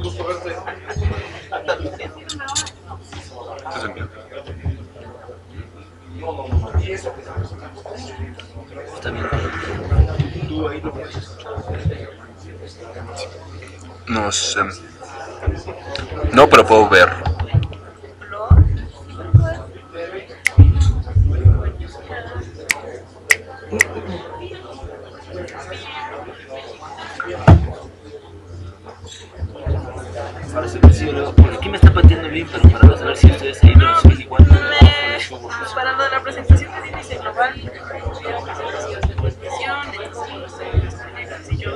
Gusto verte. Eso es mío. Y eso. Está bien. Tú ahí lo puedes. No sé. No, pero puedo ver. Ahora sí, luego, porque aquí me está pateando bien, pero para saber si ustedes ahí lo reciben igual. Para lo de la presentación de índice global, tuvieron que hacer vacíos de transmisión, entonces, y yo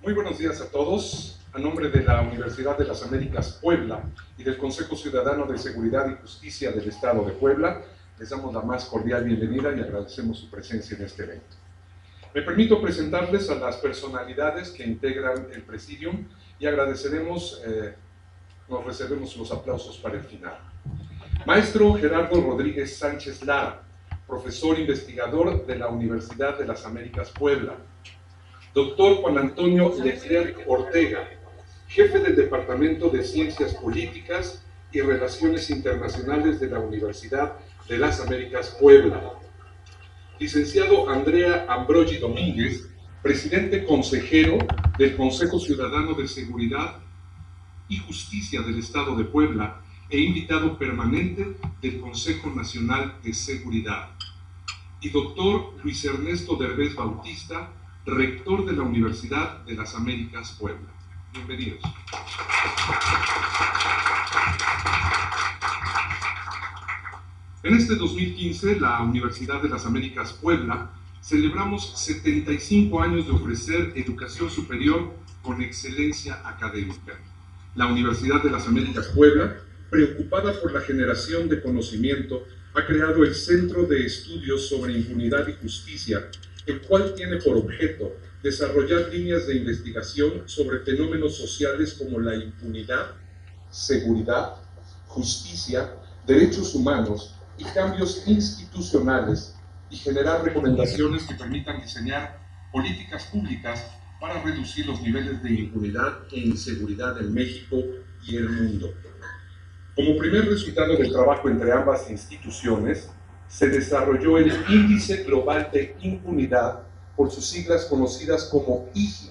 Muy buenos días a todos. A nombre de la Universidad de las Américas Puebla y del Consejo Ciudadano de Seguridad y Justicia del Estado de Puebla, les damos la más cordial bienvenida y agradecemos su presencia en este evento. Me permito presentarles a las personalidades que integran el Presidium y agradeceremos, nos reservemos los aplausos para el final. Maestro Gerardo Rodríguez Sánchez Lara, profesor investigador de la Universidad de las Américas Puebla. Doctor Juan Antonio Leclerc Ortega, jefe del Departamento de Ciencias Políticas y Relaciones Internacionales de la Universidad de las Américas Puebla. Licenciado Andrea Ambrogi Domínguez, presidente consejero del Consejo Ciudadano de Seguridad y Justicia del Estado de Puebla e invitado permanente del Consejo Nacional de Seguridad. Y doctor Luis Ernesto Derbez Bautista, rector de la Universidad de las Américas Puebla. Bienvenidos. En este 2015, la Universidad de las Américas Puebla celebramos 75 años de ofrecer educación superior con excelencia académica. La Universidad de las Américas Puebla, preocupada por la generación de conocimiento, ha creado el Centro de Estudios sobre Impunidad y Justicia, el cual tiene por objeto desarrollar líneas de investigación sobre fenómenos sociales como la impunidad, seguridad, justicia, derechos humanos y cambios institucionales, y generar recomendaciones que permitan diseñar políticas públicas para reducir los niveles de impunidad e inseguridad en México y el mundo. Como primer resultado del trabajo entre ambas instituciones, se desarrolló el Índice Global de Impunidad, por sus siglas conocidas como IGI.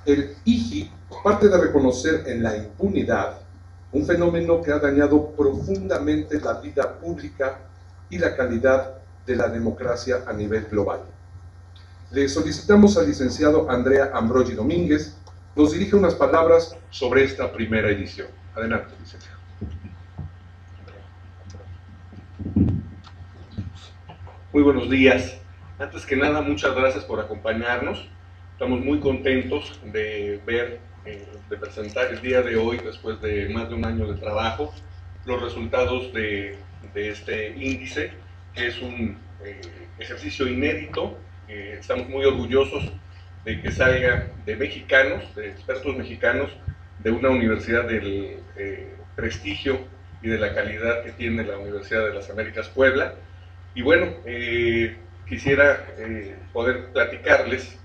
El IGI parte de reconocer en la impunidad un fenómeno que ha dañado profundamente la vida pública y la calidad de la democracia a nivel global. Le solicitamos al licenciado Andrea Ambrogi Domínguez nos dirige unas palabras sobre esta primera edición. Adelante, licenciado. Muy buenos días. Antes que nada, muchas gracias por acompañarnos. Estamos muy contentos de de presentar el día de hoy, después de más de un año de trabajo, los resultados de este índice, que es un ejercicio inédito. Estamos muy orgullosos de que salga de mexicanos, de expertos mexicanos, de una universidad del prestigio y de la calidad que tiene la Universidad de las Américas Puebla. Y bueno, quisiera poder platicarles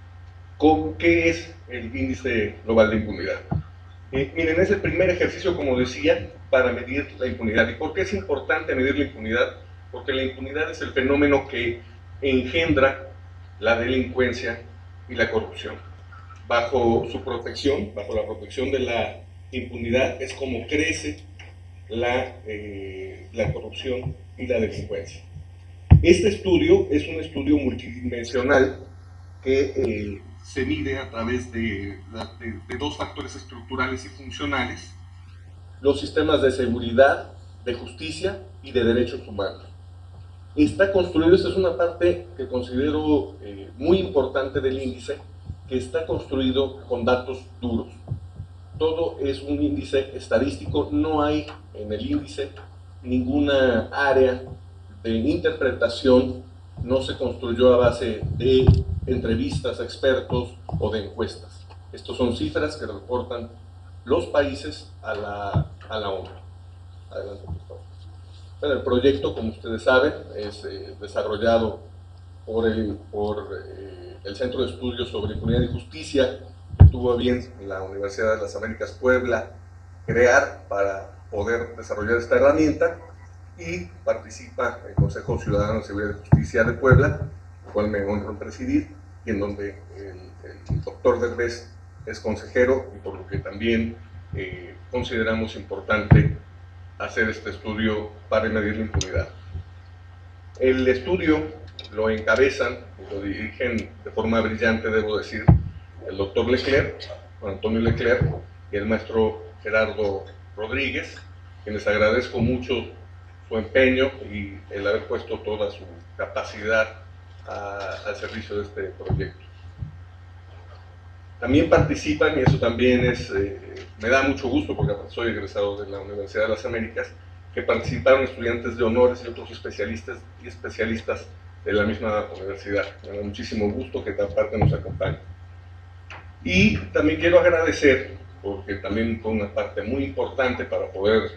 qué es el Índice Global de Impunidad. Miren, es el primer ejercicio, como decía, para medir la impunidad. ¿Y por qué es importante medir la impunidad? Porque la impunidad es el fenómeno que engendra la delincuencia y la corrupción. Bajo su protección, bajo la protección de la impunidad, es como crece la corrupción y la delincuencia. Este estudio es un estudio multidimensional que se mide a través de dos factores estructurales y funcionales: los sistemas de seguridad, de justicia y de derechos humanos. Está construido, esta es una parte que considero muy importante del índice, que está construido con datos duros. Todo es un índice estadístico, no hay en el índice ninguna área de interpretación, no se construyó a base de entrevistas a expertos o de encuestas. Estos son cifras que reportan los países a la ONU. Adelante, por favor. Bueno, el proyecto, como ustedes saben, es desarrollado por el Centro de Estudios sobre Impunidad y Justicia, que tuvo a bien la Universidad de las Américas Puebla crear para poder desarrollar esta herramienta, y participa el Consejo Ciudadano de Seguridad y Justicia de Puebla, el cual me honro en presidir, y en donde el doctor Derbez es consejero, y por lo que también consideramos importante hacer este estudio para medir la impunidad. El estudio lo encabezan y lo dirigen de forma brillante, debo decir, el doctor Leclerc, Juan Antonio Leclerc, y el maestro Gerardo Rodríguez, quienes agradezco mucho su empeño y el haber puesto toda su capacidad al servicio de este proyecto. También participan, y eso también me da mucho gusto porque soy egresado de la Universidad de las Américas, que participaron estudiantes de honores y otros especialistas de la misma universidad. Me da muchísimo gusto que esta parte nos acompañe. Y también quiero agradecer, porque también fue una parte muy importante para poder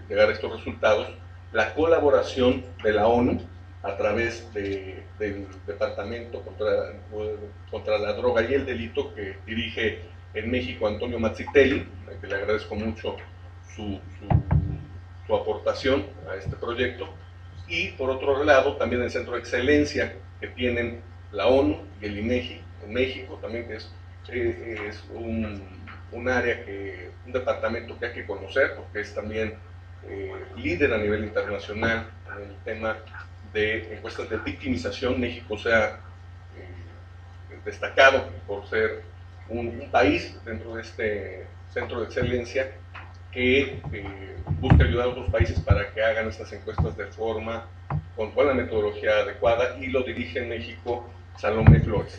llegar a estos resultados, la colaboración de la ONU a través del Departamento contra la Droga y el Delito que dirige en México Antonio Mazzitelli, a que le agradezco mucho su aportación a este proyecto, y por otro lado también el Centro de Excelencia que tienen la ONU y el INEGI en México, también que es un área, un departamento que hay que conocer porque es también líder a nivel internacional en el tema de encuestas de victimización. México se ha destacado por ser un país dentro de este Centro de Excelencia que busca ayudar a otros países para que hagan estas encuestas de forma con la metodología adecuada, y lo dirige en México Salomé Flores.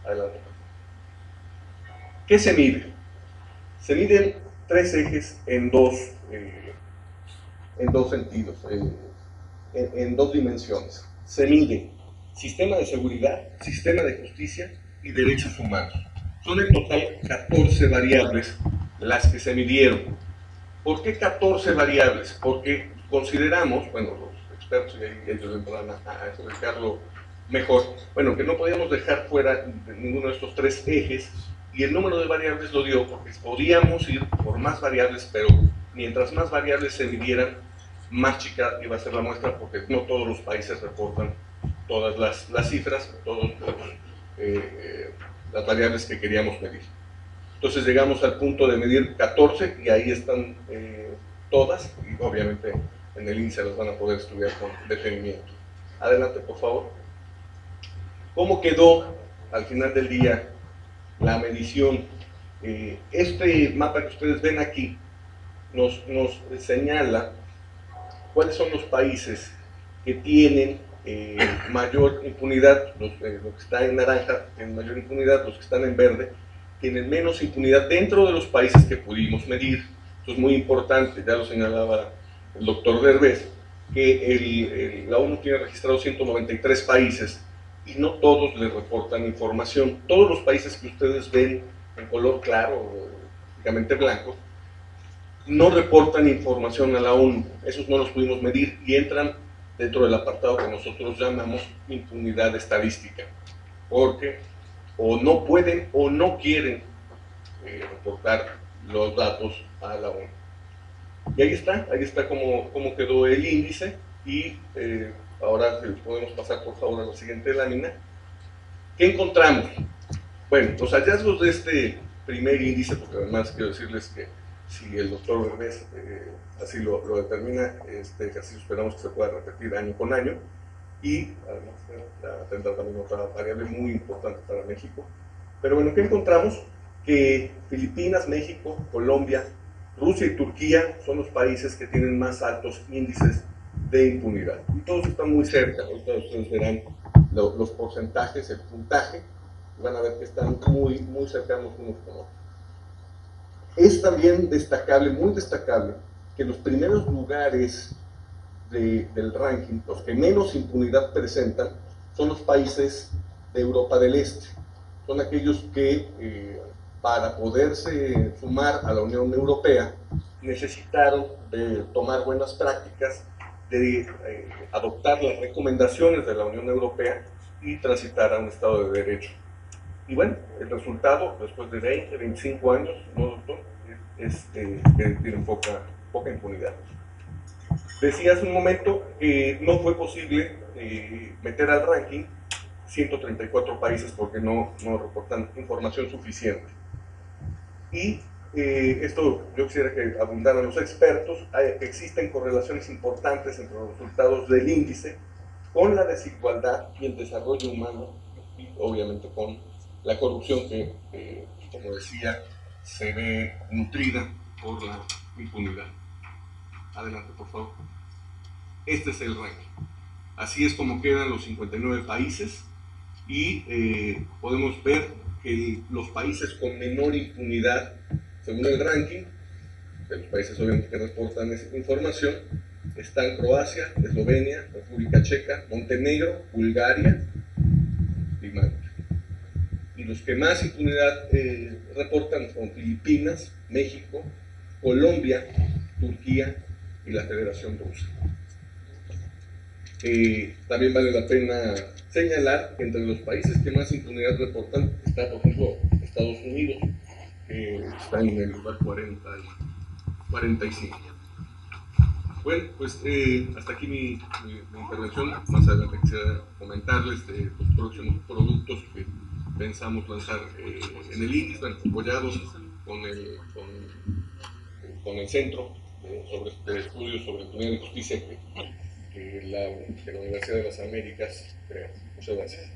Adelante. ¿Qué se mide? Se miden tres ejes en dos sentidos, en dos dimensiones. Se mide sistema de seguridad, sistema de justicia y derechos humanos. Son en total 14 variables las que se midieron. ¿Por qué 14 variables? Porque consideramos, bueno, los expertos y ellos vendrán a explicarlo mejor, bueno, que no podíamos dejar fuera de ninguno de estos tres ejes, y el número de variables lo dio porque podíamos ir por más variables, pero mientras más variables se midieran, más chica iba a ser la muestra, porque no todos los países reportan todas las cifras, todas las variables que queríamos medir. Entonces llegamos al punto de medir 14 y ahí están todas, y obviamente en el índice las van a poder estudiar con detenimiento. Adelante, por favor. ¿Cómo quedó al final del día la medición? Este mapa que ustedes ven aquí nos señala cuáles son los países que tienen mayor impunidad. Lo que está en naranja tienen mayor impunidad, los que están en verde tienen menos impunidad dentro de los países que pudimos medir. Esto es muy importante, ya lo señalaba el doctor Derbez, que la ONU tiene registrados 193 países y no todos les reportan información. Todos los países que ustedes ven en color claro, prácticamente blanco, no reportan información a la ONU. Esos no los pudimos medir y entran dentro del apartado que nosotros llamamos impunidad estadística, porque o no pueden o no quieren reportar los datos a la ONU. Y ahí está cómo quedó el índice. Y ahora podemos pasar por favor a la siguiente lámina. ¿Qué encontramos? Bueno, los hallazgos de este primer índice, porque además quiero decirles que si el doctor Derbez así lo determina, este ejercicio esperamos que se pueda repetir año con año, y además tendrá también otra variable muy importante para México. Pero bueno, ¿qué encontramos? Que Filipinas, México, Colombia, Rusia y Turquía son los países que tienen más altos índices de impunidad. Y todos están muy cerca. Ahorita ustedes verán los porcentajes, el puntaje, y van a ver que están muy cercanos unos con otros. Es también destacable, muy destacable, que los primeros lugares del ranking, los que menos impunidad presentan, son los países de Europa del Este. Son aquellos que para poderse sumar a la Unión Europea necesitaron de tomar buenas prácticas, de adoptar las recomendaciones de la Unión Europea y transitar a un Estado de Derecho. Y bueno, el resultado, después de 20, 25 años, ¿no, doctor?, es que tienen poca impunidad. Decía hace un momento que no fue posible meter al ranking 134 países porque no reportan información suficiente. Y esto yo quisiera que abundaran los expertos. Existen correlaciones importantes entre los resultados del índice con la desigualdad y el desarrollo humano, y obviamente con la corrupción que, como decía, se ve nutrida por la impunidad. Adelante, por favor. este es el ranking. Así es como quedan los 59 países y podemos ver que los países con menor impunidad, según el ranking, de los países obviamente que reportan esa información, están Croacia, Eslovenia, República Checa, Montenegro, Bulgaria y Malta. Y los que más impunidad reportan son Filipinas, México, Colombia, Turquía y la Federación Rusa. También vale la pena señalar que entre los países que más impunidad reportan está, por ejemplo, Estados Unidos, que está en el lugar 45. Bueno, pues hasta aquí mi intervención. Más adelante quisiera comentarles los próximos productos que pensamos lanzar en el índice, apoyados con el Centro de Estudios sobre Impunidad y Justicia que la Universidad de las Américas crea. Muchas gracias.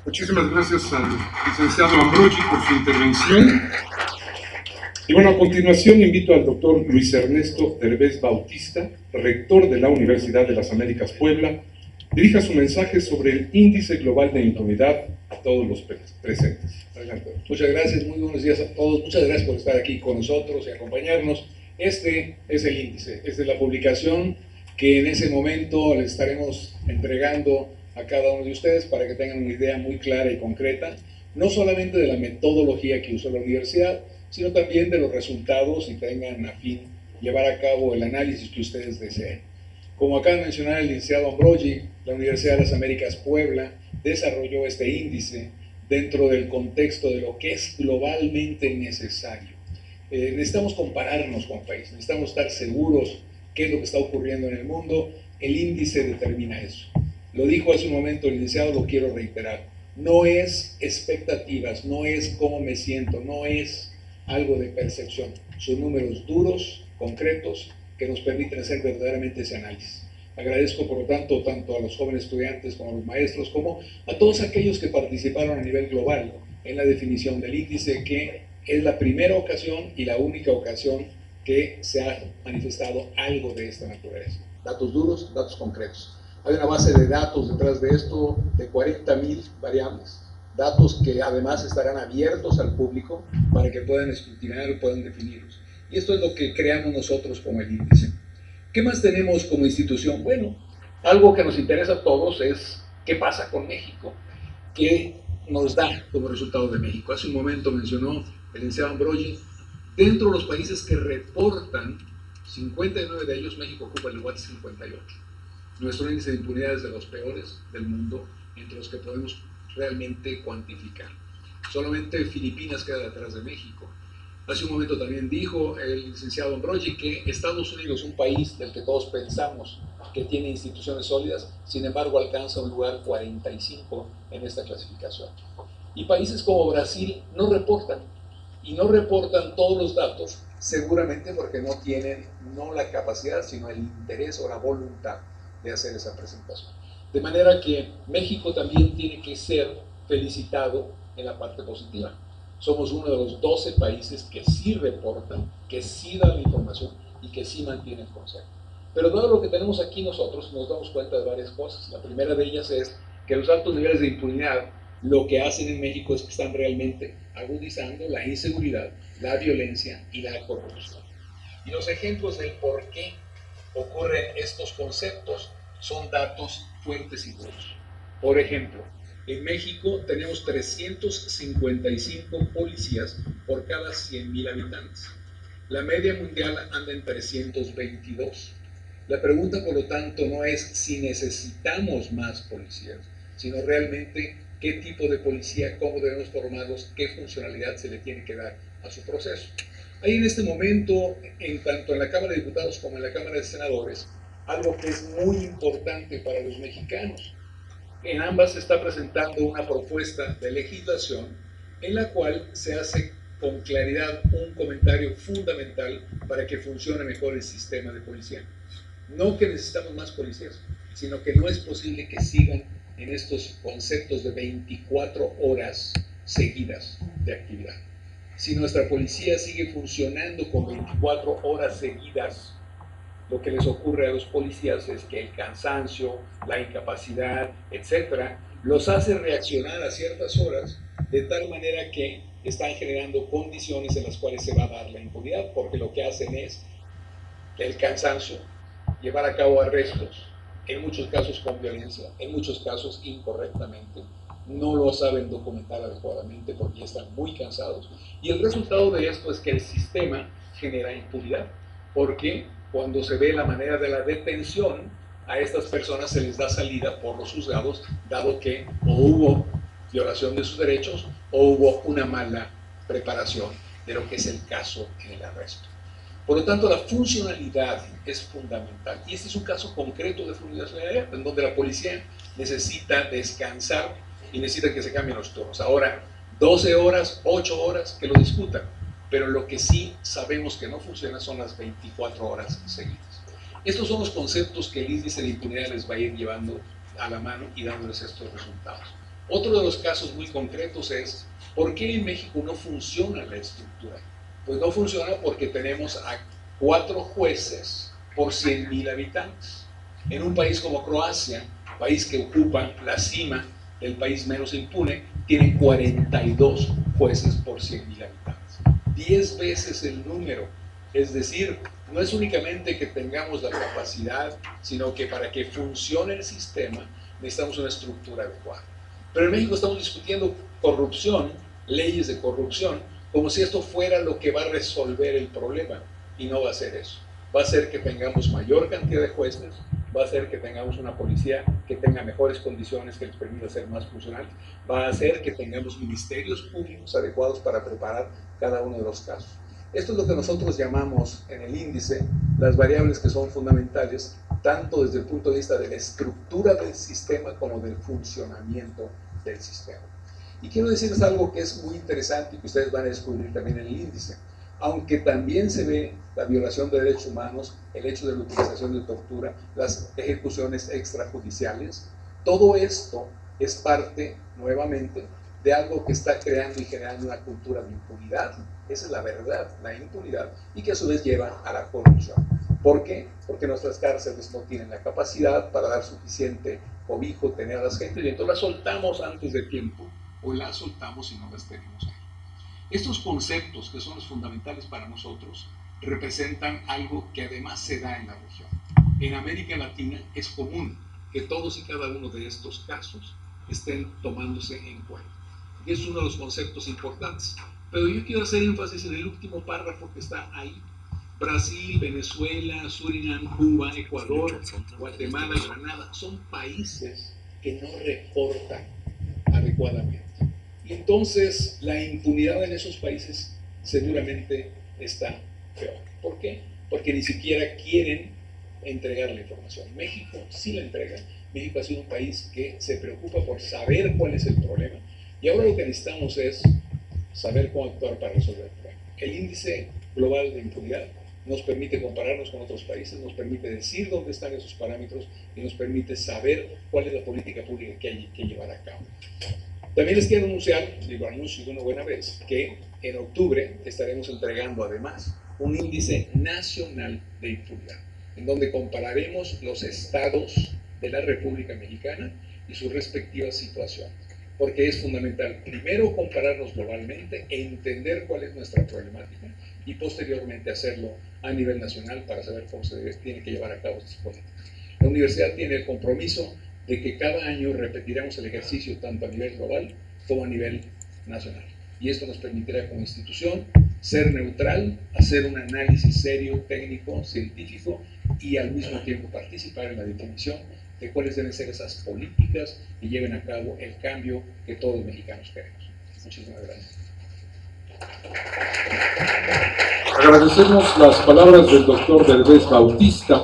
Muchísimas gracias al licenciado Ambrogi por su intervención. Y bueno, a continuación invito al doctor Luis Ernesto Derbez Bautista, rector de la Universidad de las Américas Puebla, dirija su mensaje sobre el Índice Global de Impunidad a todos los presentes. Adelante. Muchas gracias, muy buenos días a todos. Muchas gracias por estar aquí con nosotros y acompañarnos. Este es el índice, esta es la publicación que en ese momento les estaremos entregando a cada uno de ustedes para que tengan una idea muy clara y concreta, no solamente de la metodología que usó la universidad, sino también de los resultados y tengan a fin llevar a cabo el análisis que ustedes deseen. Como acaba de mencionar el licenciado Ambrogi, la Universidad de las Américas Puebla desarrolló este índice dentro del contexto de lo que es globalmente necesario. Necesitamos compararnos con países, necesitamos estar seguros qué es lo que está ocurriendo en el mundo. El índice determina eso. Lo dijo hace un momento el licenciado, lo quiero reiterar. No es expectativas, no es cómo me siento, no es algo de percepción. Son números duros, concretos, que nos permiten hacer verdaderamente ese análisis. Agradezco, por lo tanto, tanto a los jóvenes estudiantes como a los maestros, como a todos aquellos que participaron a nivel global en la definición del índice, que es la primera ocasión y la única ocasión que se ha manifestado algo de esta naturaleza. Datos duros, datos concretos. Hay una base de datos detrás de esto de 40,000 variables. Datos que además estarán abiertos al público para que puedan escrutinar y puedan definirlos. Y esto es lo que creamos nosotros como el índice. ¿Qué más tenemos como institución? Bueno, algo que nos interesa a todos es qué pasa con México, qué nos da como resultado de México. Hace un momento mencionó el licenciado Ambrogi, dentro de los países que reportan, 59 de ellos, México ocupa el lugar 58. Nuestro índice de impunidad es de los peores del mundo, entre los que podemos realmente cuantificar. Solamente Filipinas queda detrás de México. Hace un momento también dijo el licenciado Ambrogi que Estados Unidos, un país del que todos pensamos que tiene instituciones sólidas, sin embargo alcanza un lugar 45 en esta clasificación. Y países como Brasil no reportan, y no reportan todos los datos, seguramente porque no tienen no la capacidad, sino el interés o la voluntad de hacer esa presentación. De manera que México también tiene que ser felicitado en la parte positiva. Somos uno de los 12 países que sí reportan, que sí dan la información y que sí mantienen el concepto. Pero dado lo que tenemos aquí nosotros, nos damos cuenta de varias cosas. La primera de ellas es que los altos niveles de impunidad lo que hacen en México es que están realmente agudizando la inseguridad, la violencia y la corrupción. Y los ejemplos del por qué ocurren estos conceptos son datos fuertes y duros. Por ejemplo, en México tenemos 355 policías por cada 100,000 habitantes. La media mundial anda en 322. La pregunta, por lo tanto, no es si necesitamos más policías, sino realmente qué tipo de policía, cómo debemos formarlos, qué funcionalidad se le tiene que dar a su proceso. Hay en este momento, tanto en la Cámara de Diputados como en la Cámara de Senadores, algo que es muy importante para los mexicanos. En ambas se está presentando una propuesta de legislación en la cual se hace con claridad un comentario fundamental para que funcione mejor el sistema de policía. No que necesitamos más policías, sino que no es posible que sigan en estos conceptos de 24 horas seguidas de actividad. Si nuestra policía sigue funcionando con 24 horas seguidas lo que les ocurre a los policías es que el cansancio, la incapacidad, etcétera, los hace reaccionar a ciertas horas de tal manera que están generando condiciones en las cuales se va a dar la impunidad, porque lo que hacen es el cansancio, llevar a cabo arrestos, en muchos casos con violencia, en muchos casos incorrectamente, no lo saben documentar adecuadamente porque ya están muy cansados, y el resultado de esto es que el sistema genera impunidad, porque cuando se ve la manera de la detención, a estas personas se les da salida por los juzgados, dado que o hubo violación de sus derechos o hubo una mala preparación de lo que es el caso en el arresto. Por lo tanto, la funcionalidad es fundamental. Y este es un caso concreto de funcionalidad, en donde la policía necesita descansar y necesita que se cambien los turnos. Ahora, 12 horas, 8 horas, que lo discutan. Pero lo que sí sabemos que no funciona son las 24 horas seguidas. Estos son los conceptos que el índice de impunidad les va a ir llevando a la mano y dándoles estos resultados. Otro de los casos muy concretos es, ¿por qué en México no funciona la estructura? Pues no funciona porque tenemos a 4 jueces por 100,000 habitantes. En un país como Croacia, país que ocupa la cima del país menos impune, tienen 42 jueces por 100,000 habitantes. 10 veces el número. Es decir, no es únicamente que tengamos la capacidad, sino que para que funcione el sistema necesitamos una estructura adecuada. Pero en México estamos discutiendo corrupción, leyes de corrupción, como si esto fuera lo que va a resolver el problema, y no va a ser eso. Va a hacer que tengamos mayor cantidad de jueces, va a hacer que tengamos una policía que tenga mejores condiciones, que les permita ser más funcionales, va a hacer que tengamos ministerios públicos adecuados para preparar cada uno de los casos. Esto es lo que nosotros llamamos en el índice las variables que son fundamentales, tanto desde el punto de vista de la estructura del sistema como del funcionamiento del sistema. Y quiero decirles algo que es muy interesante y que ustedes van a descubrir también en el índice. Aunque también se ve la violación de derechos humanos, el hecho de la utilización de tortura, las ejecuciones extrajudiciales, todo esto es parte, nuevamente, de algo que está creando y generando una cultura de impunidad. Esa es la verdad, la impunidad, y que a su vez lleva a la corrupción. ¿Por qué? Porque nuestras cárceles no tienen la capacidad para dar suficiente cobijo, tener a las gentes, y entonces las soltamos antes de tiempo, o las soltamos y no las tenemos ahí. Estos conceptos, que son los fundamentales para nosotros, representan algo que además se da en la región. En América Latina es común que todos y cada uno de estos casos estén tomándose en cuenta. Y es uno de los conceptos importantes. Pero yo quiero hacer énfasis en el último párrafo que está ahí. Brasil, Venezuela, Surinam, Cuba, Ecuador, Guatemala y Granada son países que no reportan adecuadamente. Y entonces la impunidad en esos países seguramente está peor. ¿Por qué? Porque ni siquiera quieren entregar la información. México sí la entrega. México ha sido un país que se preocupa por saber cuál es el problema. Y ahora lo que necesitamos es saber cómo actuar para resolver el problema. El índice global de impunidad nos permite compararnos con otros países, nos permite decir dónde están esos parámetros y nos permite saber cuál es la política pública que hay que llevar a cabo. También les quiero anunciar, digo anuncio de una buena vez, que en octubre estaremos entregando además un índice nacional de impunidad, en donde compararemos los estados de la República Mexicana y sus respectivas situaciones. Porque es fundamental, primero, compararnos globalmente, entender cuál es nuestra problemática y posteriormente hacerlo a nivel nacional para saber cómo se tiene que llevar a cabo estas políticas. La universidad tiene el compromiso de que cada año repetiremos el ejercicio tanto a nivel global como a nivel nacional. Y esto nos permitirá como institución ser neutral, hacer un análisis serio, técnico, científico y al mismo tiempo participar en la definición de cuáles deben ser esas políticas que lleven a cabo el cambio que todos los mexicanos queremos. Muchísimas gracias. Agradecemos las palabras del doctor Derbez Bautista.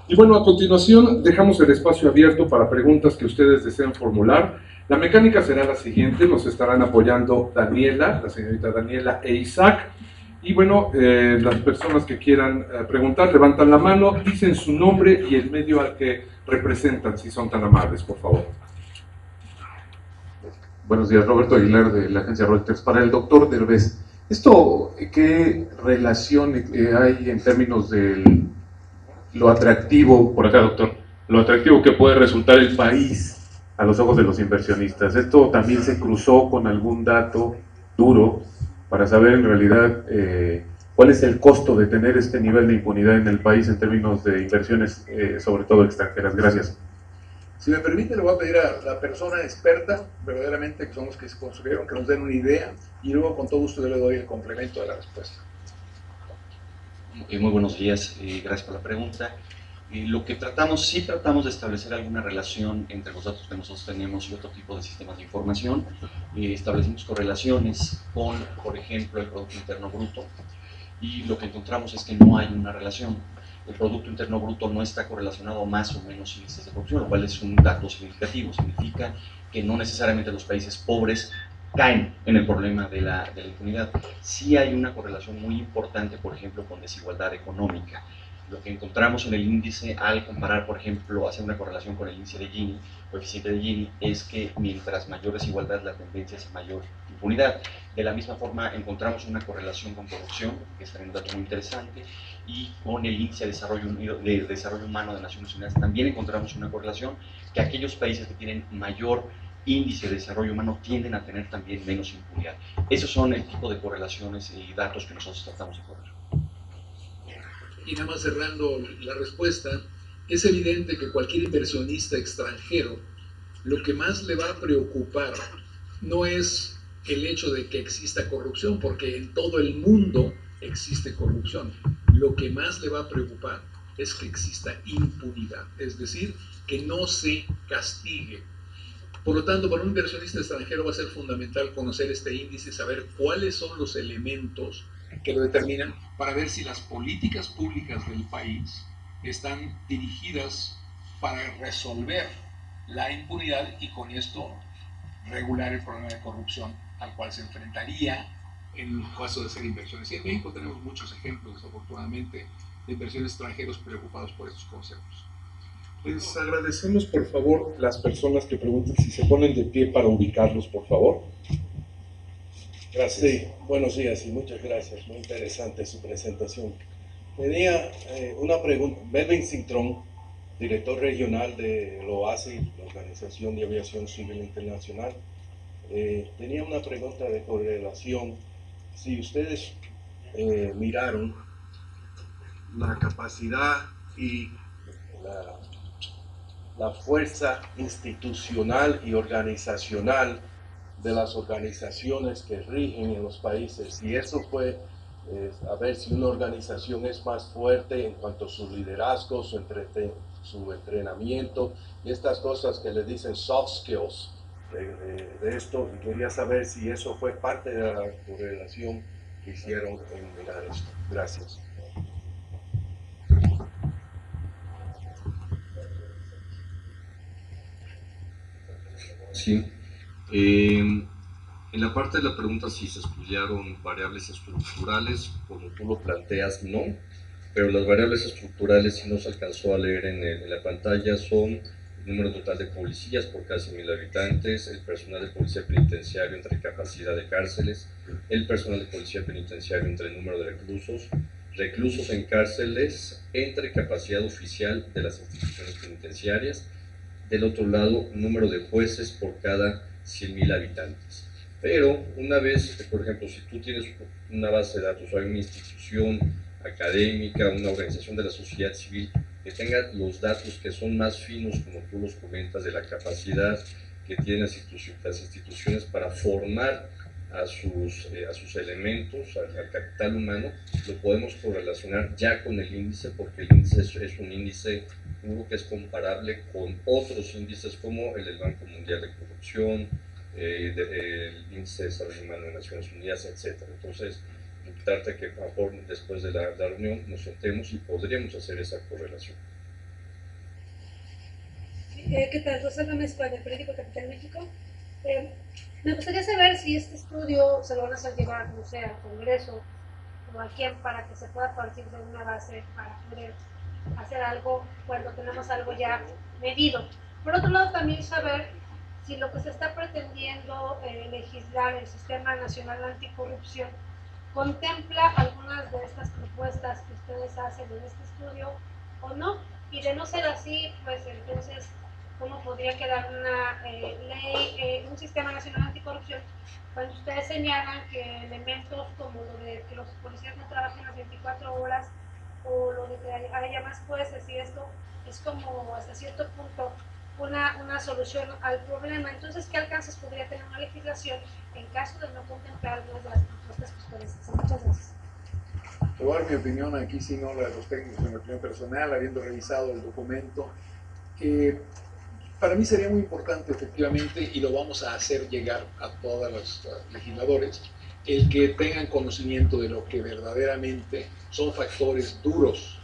Y bueno, a continuación dejamos el espacio abierto para preguntas que ustedes deseen formular. La mecánica será la siguiente, nos estarán apoyando Daniela, la señorita Daniela e Isaac. Y bueno, las personas que quieran preguntar levantan la mano, dicen su nombre y el medio al que representan, si son tan amables, por favor. Buenos días, Roberto Aguilar de la agencia Reuters. Para el doctor Derbez, ¿esto qué relación hay en términos del lo atractivo, por acá doctor, lo atractivo que puede resultar el país a los ojos de los inversionistas. Esto también se cruzó con algún dato duro para saber en realidad cuál es el costo de tener este nivel de impunidad en el país en términos de inversiones, sobre todo extranjeras. Gracias. Si me permite, le voy a pedir a la persona experta, verdaderamente, que son los que se construyeron, que nos den una idea, y luego con todo gusto yo le doy el complemento de la respuesta. Muy buenos días, gracias por la pregunta. Lo que tratamos, sí tratamos de establecer alguna relación entre los datos que nosotros tenemos y otro tipo de sistemas de información. Establecimos correlaciones con, por ejemplo, el Producto Interno Bruto, y lo que encontramos es que no hay una relación. El Producto Interno Bruto no está correlacionado a más o menos índices de corrupción, lo cual es un dato significativo. Significa que no necesariamente los países pobres caen en el problema de la impunidad. Sí hay una correlación muy importante, por ejemplo, con desigualdad económica. Lo que encontramos en el índice al comparar, por ejemplo, hacer una correlación con el índice de Gini, coeficiente de Gini, es que mientras mayor desigualdad, la tendencia es a mayor impunidad. De la misma forma, encontramos una correlación con corrupción, que es también un dato muy interesante, y con el índice de desarrollo humano de Naciones Unidas también encontramos una correlación, que aquellos países que tienen mayor índice de desarrollo humano tienden a tener también menos impunidad. Esos son el tipo de correlaciones y datos que nosotros tratamos de correr. Y nada más cerrando la respuesta, es evidente que cualquier inversionista extranjero lo que más le va a preocupar no es el hecho de que exista corrupción, porque en todo el mundo existe corrupción. Lo que más le va a preocupar es que exista impunidad, es decir, que no se castigue. Por lo tanto, para un inversionista extranjero va a ser fundamental conocer este índice, saber cuáles son los elementos que lo determinan, para ver si las políticas públicas del país están dirigidas para resolver la impunidad y con esto regular el problema de corrupción al cual se enfrentaría en el caso de hacer inversiones. Y en México tenemos muchos ejemplos, desafortunadamente, de inversiones extranjeros preocupados por estos conceptos. Les agradecemos, por favor, las personas que preguntan si se ponen de pie para ubicarlos, por favor. Gracias. Sí, buenos días y muchas gracias. Muy interesante su presentación. Tenía una pregunta. Melvin Cintrón, director regional de la OASI, la Organización de Aviación Civil Internacional. Tenía una pregunta de correlación. Si ustedes miraron la capacidad y la fuerza institucional y organizacional de las organizaciones que rigen en los países, y eso fue a ver si una organización es más fuerte en cuanto a su liderazgo, su entrenamiento y estas cosas que le dicen soft skills de esto, y quería saber si eso fue parte de la correlación que hicieron en mirar esto. Gracias. Sí. En la parte de la pregunta si se estudiaron variables estructurales, como tú lo planteas, no, pero las variables estructurales sí nos alcanzó a leer en la pantalla son el número total de policías por casi 1,000 habitantes, el personal de policía penitenciario entre capacidad de cárceles, el personal de policía penitenciario entre el número de reclusos en cárceles entre capacidad oficial de las instituciones penitenciarias, del otro lado, número de jueces por cada 100,000 habitantes. Pero una vez, por ejemplo, si tú tienes una base de datos o hay una institución académica, una organización de la sociedad civil que tenga los datos que son más finos, como tú los comentas, de la capacidad que tienen las instituciones para formar a sus elementos, al capital humano, lo podemos correlacionar ya con el índice, porque el índice es un índice puro que es comparable con otros índices como el del Banco Mundial de Corrupción, el índice de desarrollo humano de Naciones Unidas, etc. Entonces, trata de que a lo mejor después de la reunión nos sentemos y podríamos hacer esa correlación. ¿Qué tal? Rosana Mezcua, del periódico Capital México. Me gustaría saber si este estudio se lo van a hacer llegar, no sé, al Congreso o a quién, para que se pueda partir de una base para poder hacer algo cuando tenemos algo ya medido. Por otro lado, también saber si lo que se está pretendiendo legislar, el Sistema Nacional Anticorrupción, contempla algunas de estas propuestas que ustedes hacen en este estudio o no. Y de no ser así, pues entonces, ¿cómo podría quedar una ley, un sistema nacional anticorrupción, cuando ustedes señalan que elementos como lo de que los policías no trabajen las 24 horas o lo de que haya más jueces, y esto es como hasta cierto punto una solución al problema? Entonces, ¿qué alcances podría tener una legislación en caso de no contemplar algunas de las propuestas que ustedes hacen? Muchas gracias. Te voy a dar mi opinión aquí, si no la de los técnicos, en mi opinión personal, habiendo revisado el documento. Para mí sería muy importante, efectivamente, y lo vamos a hacer llegar a todos los legisladores, el que tengan conocimiento de lo que verdaderamente son factores duros,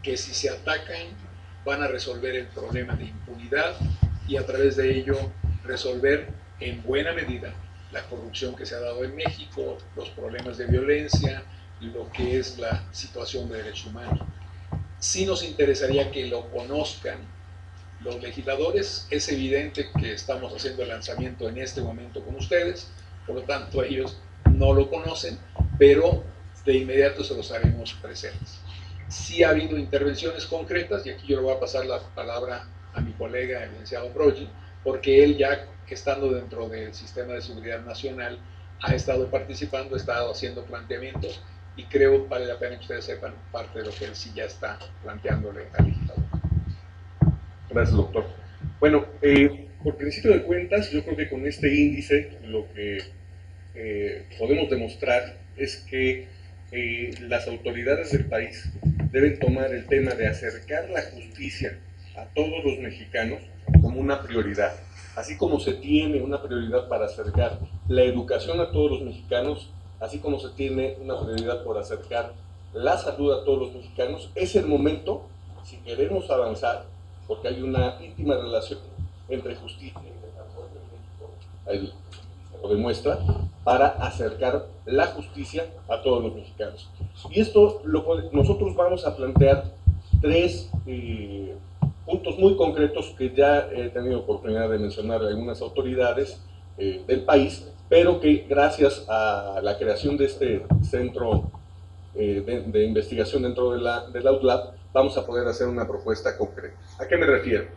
que si se atacan van a resolver el problema de impunidad y a través de ello resolver en buena medida la corrupción que se ha dado en México, los problemas de violencia, lo que es la situación de derechos humanos. Sí nos interesaría que lo conozcan los legisladores. Es evidente que estamos haciendo el lanzamiento en este momento con ustedes, por lo tanto ellos no lo conocen, pero de inmediato se los haremos presentes. Sí ha habido intervenciones concretas, y aquí yo le voy a pasar la palabra a mi colega, el licenciado Broggi, porque él ya estando dentro del Sistema de Seguridad Nacional ha estado participando, ha estado haciendo planteamientos, y creo vale la pena que ustedes sepan parte de lo que él sí ya está planteándole al legislador. Gracias, doctor. Bueno, por principio de cuentas, yo creo que con este índice lo que podemos demostrar es que las autoridades del país deben tomar el tema de acercar la justicia a todos los mexicanos como una prioridad. Así como se tiene una prioridad para acercar la educación a todos los mexicanos, así como se tiene una prioridad por acercar la salud a todos los mexicanos, es el momento, si queremos avanzar, porque hay una íntima relación entre justicia y desarrollo en México, ahí lo demuestra, para acercar la justicia a todos los mexicanos. Y esto nosotros vamos a plantear tres puntos muy concretos que ya he tenido oportunidad de mencionar a algunas autoridades del país, pero que gracias a la creación de este centro de investigación dentro de la UTLAB vamos a poder hacer una propuesta concreta. ¿A qué me refiero?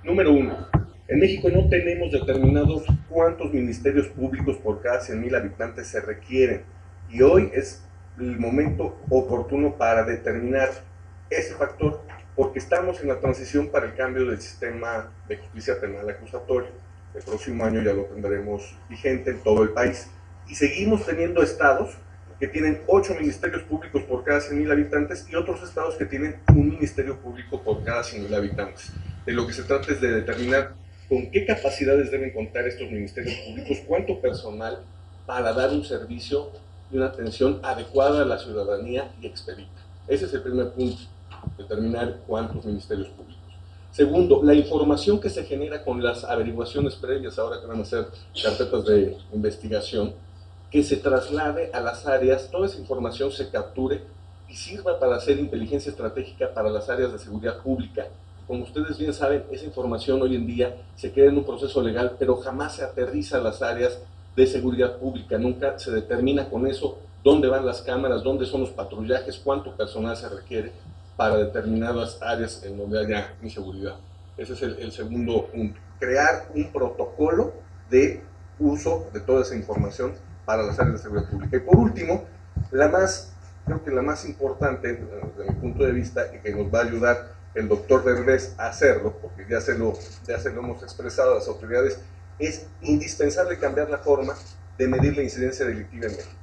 Número uno, en México no tenemos determinados cuántos ministerios públicos por cada 100,000 habitantes se requieren, y hoy es el momento oportuno para determinar ese factor, porque estamos en la transición para el cambio del sistema de justicia penal acusatoria. El próximo año ya lo tendremos vigente en todo el país, y seguimos teniendo estados que tienen 8 ministerios públicos por cada 100,000 habitantes y otros estados que tienen un ministerio público por cada 100,000 habitantes. De lo que se trata es de determinar con qué capacidades deben contar estos ministerios públicos, cuánto personal para dar un servicio y una atención adecuada a la ciudadanía y expedita. Ese es el primer punto, determinar cuántos ministerios públicos. Segundo, la información que se genera con las averiguaciones previas, ahora que van a ser carpetas de investigación, que se traslade a las áreas, toda esa información se capture y sirva para hacer inteligencia estratégica para las áreas de seguridad pública. Como ustedes bien saben, esa información hoy en día se queda en un proceso legal, pero jamás se aterriza a las áreas de seguridad pública, nunca se determina con eso dónde van las cámaras, dónde son los patrullajes, cuánto personal se requiere para determinadas áreas en donde haya inseguridad. Ese es el segundo punto, crear un protocolo de uso de toda esa información para las áreas de seguridad pública. Y por último, creo que la más importante desde mi punto de vista y que nos va a ayudar el doctor Derbez a hacerlo, porque ya se lo hemos expresado a las autoridades, es indispensable cambiar la forma de medir la incidencia delictiva en México.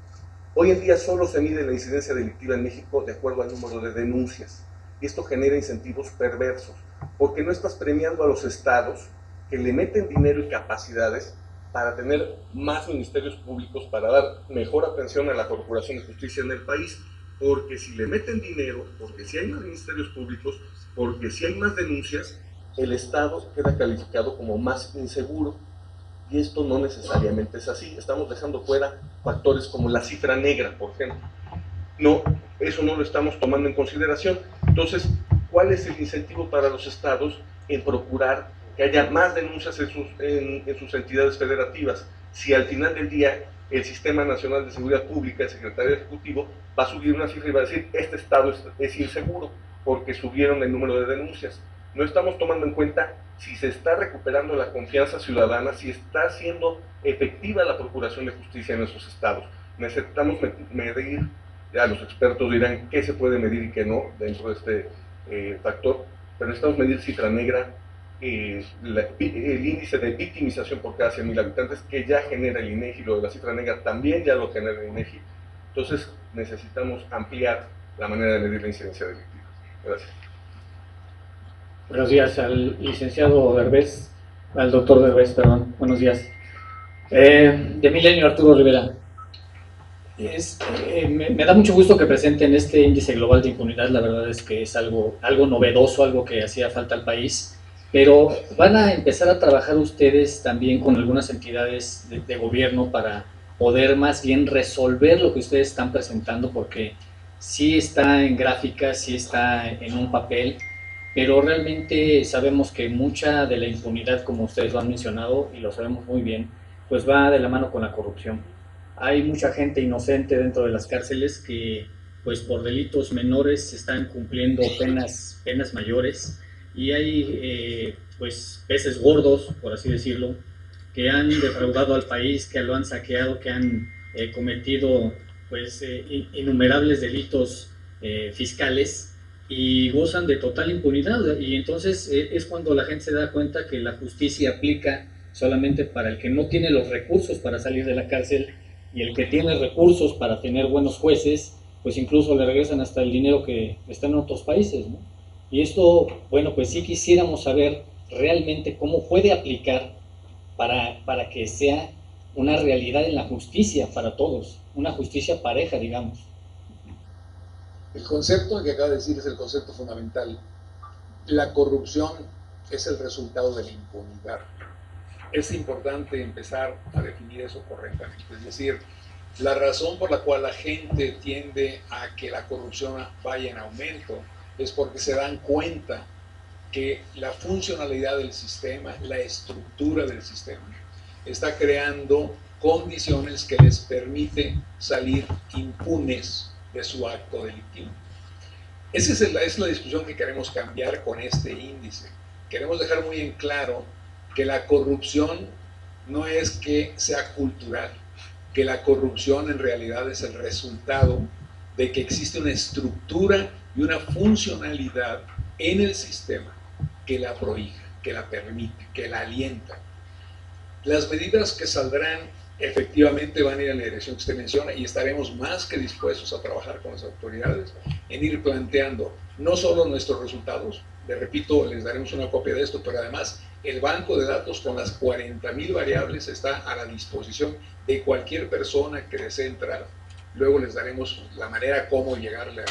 Hoy en día solo se mide la incidencia delictiva en México de acuerdo al número de denuncias, y esto genera incentivos perversos, porque no estás premiando a los estados que le meten dinero y capacidades para tener más ministerios públicos, para dar mejor atención a la Procuración de Justicia en el país, porque si le meten dinero, porque si hay más ministerios públicos, porque si hay más denuncias, el Estado queda calificado como más inseguro, y esto no necesariamente es así. Estamos dejando fuera factores como la cifra negra, por ejemplo. No, eso no lo estamos tomando en consideración. Entonces, ¿cuál es el incentivo para los estados en procurar que haya más denuncias en sus entidades federativas? Si al final del día el Sistema Nacional de Seguridad Pública, el Secretario Ejecutivo, va a subir una cifra y va a decir, este estado es inseguro, porque subieron el número de denuncias. No estamos tomando en cuenta si se está recuperando la confianza ciudadana, si está siendo efectiva la procuración de justicia en esos estados. Necesitamos medir, ya los expertos dirán qué se puede medir y qué no dentro de este factor, pero necesitamos medir cifra negra, el índice de victimización por cada 100.000 habitantes que ya genera el INEGI, lo de la cifra negra también ya lo genera el INEGI. Entonces necesitamos ampliar la manera de medir la incidencia delictiva. Gracias. Buenos días al licenciado Derbez, al doctor Derbez, perdón. Buenos días. De Milenio, Arturo Rivera. Me da mucho gusto que presenten este índice global de impunidad. La verdad es que es algo novedoso, algo que hacía falta al país. Pero van a empezar a trabajar ustedes también con algunas entidades de gobierno para poder más bien resolver lo que ustedes están presentando, porque sí está en gráficas, sí está en un papel, pero realmente sabemos que mucha de la impunidad, como ustedes lo han mencionado, y lo sabemos muy bien, pues va de la mano con la corrupción. Hay mucha gente inocente dentro de las cárceles que, pues por delitos menores, están cumpliendo penas mayores, y hay pues peces gordos, por así decirlo, que han defraudado al país, que lo han saqueado, que han cometido pues innumerables delitos fiscales y gozan de total impunidad. Y entonces es cuando la gente se da cuenta que la justicia aplica solamente para el que no tiene los recursos para salir de la cárcel, y el que tiene recursos para tener buenos jueces, pues incluso le regresan hasta el dinero que está en otros países, ¿no? Y esto, bueno, pues sí quisiéramos saber realmente cómo puede aplicar para que sea una realidad en la justicia para todos, una justicia pareja, digamos. El concepto que acaba de decir es el concepto fundamental. La corrupción es el resultado de la impunidad. Es importante empezar a definir eso correctamente. Es decir, la razón por la cual la gente tiende a que la corrupción vaya en aumento es porque se dan cuenta que la funcionalidad del sistema, la estructura del sistema, está creando condiciones que les permite salir impunes de su acto delictivo. Esa es la discusión que queremos cambiar con este índice. Queremos dejar muy en claro que la corrupción no es que sea cultural, que la corrupción en realidad es el resultado de que existe una estructura y una funcionalidad en el sistema que la prohíbe, que la permite, que la alienta. Las medidas que saldrán efectivamente van a ir en la dirección que usted menciona, y estaremos más que dispuestos a trabajar con las autoridades en ir planteando no solo nuestros resultados, les repito, les daremos una copia de esto, pero además el banco de datos con las 40.000 variables está a la disposición de cualquier persona que desee entrar. Luego les daremos la manera cómo llegarle,